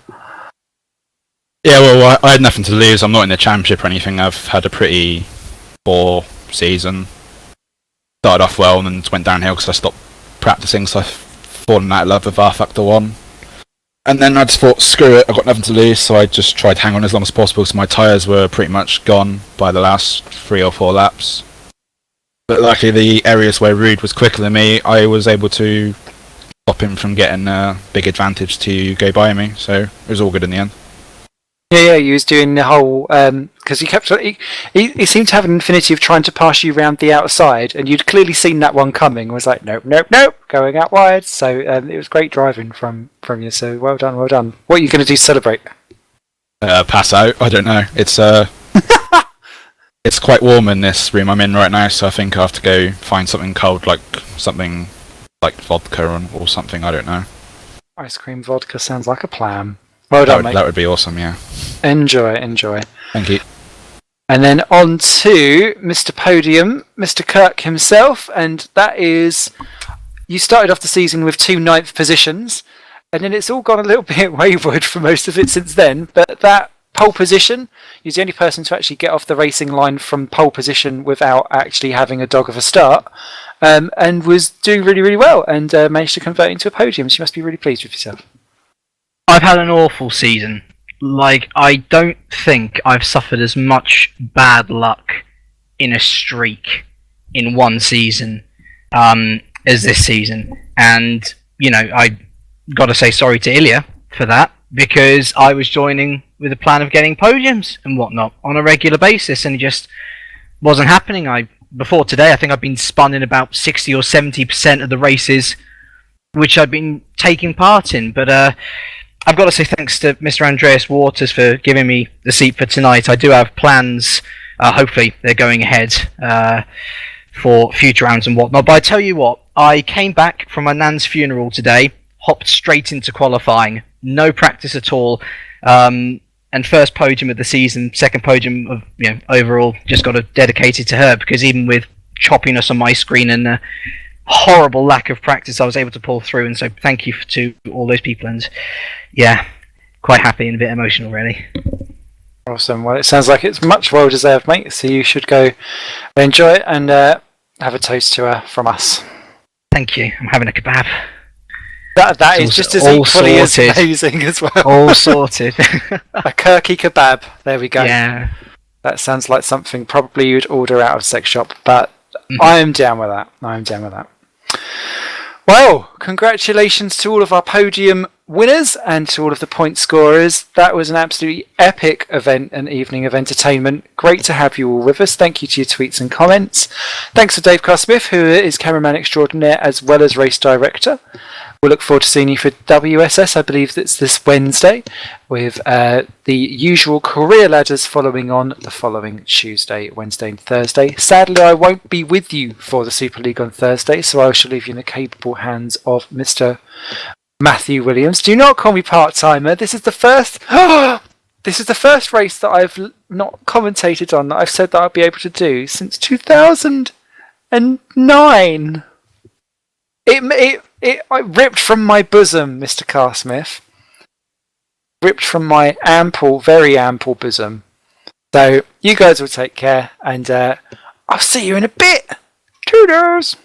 Yeah, well, I had nothing to lose. I'm not in the championship or anything. I've had a pretty poor season. Started off well and then went downhill because I stopped practicing, so I've fallen out of love with R Factor 1. And then I just thought, screw it, I've got nothing to lose, so I just tried to hang on as long as possible, so my tyres were pretty much gone by the last 3 or 4 laps. But luckily the areas where Rude was quicker than me, I was able to stop him from getting a big advantage to go by me, so it was all good in the end.
Yeah, he was doing the whole because he seemed to have an infinity of trying to pass you around the outside, and you'd clearly seen that one coming. It was like nope, going out wide. So it was great driving from you. So well done. What are you going to do to celebrate?
Pass out. I don't know. It's it's quite warm in this room I'm in right now, so I think I have to go find something cold, like something like vodka or something. I don't know.
Ice cream vodka sounds like a plan. Well done, mate.
That would be awesome, yeah.
Enjoy.
Thank you.
And then on to Mr. Podium, Mr. Kirk himself, and that is, you started off the season with 2 9th positions, and then it's all gone a little bit wayward for most of it since then, but that pole position, you're the only person to actually get off the racing line from pole position without actually having a dog of a start, and was doing really, really well, and managed to convert into a podium, so you must be really pleased with yourself.
I've had an awful season. Like, I don't think I've suffered as much bad luck in a streak in one season as this season. And, you know, I got to say sorry to Ilya for that, because I was joining with a plan of getting podiums and whatnot on a regular basis, and it just wasn't happening. Before today, I think I've been spun in about 60 or 70% of the races which I've been taking part in. But I've got to say thanks to Mr. Andreas Waters for giving me the seat for tonight. I do have plans, hopefully they're going ahead for future rounds and whatnot. But I tell you what, I came back from my nan's funeral today, hopped straight into qualifying, no practice at all, and first podium of the season, second podium of overall, just got to dedicate it to her, because even with choppiness on my screen and horrible lack of practice, I was able to pull through, and so thank you to all those people, and yeah, quite happy and a bit emotional, really.
Awesome. Well, it sounds like it's much well deserved, mate, so you should go enjoy it and have a toast to her from us.
Thank you. I'm having a kebab.
That is just as equally as amazing as well.
All sorted.
A Kirky kebab, there we go.
Yeah.
That sounds like something probably you'd order out of a sex shop, but I am down with that. Well, congratulations to all of our podium winners and to all of the point scorers. That was an absolutely epic event and evening of entertainment. Great to have you all with us. Thank you to your tweets and comments. Thanks to Dave Carr-Smith, who is cameraman extraordinaire as well as race director. We'll look forward to seeing you for WSS. I believe that's this Wednesday, with the usual career ladders following on the following Tuesday, Wednesday and Thursday. Sadly, I won't be with you for the Super League on Thursday, so I shall leave you in the capable hands of Mr. Matthew Williams. Do not call me part-timer. This is the first This is the first race that I've not commentated on that I've said that I'll be able to do since 2009. It ripped from my bosom, Mr. Carsmith. Ripped from my ample, very ample bosom. So, you guys will take care, and I'll see you in a bit. Toodles!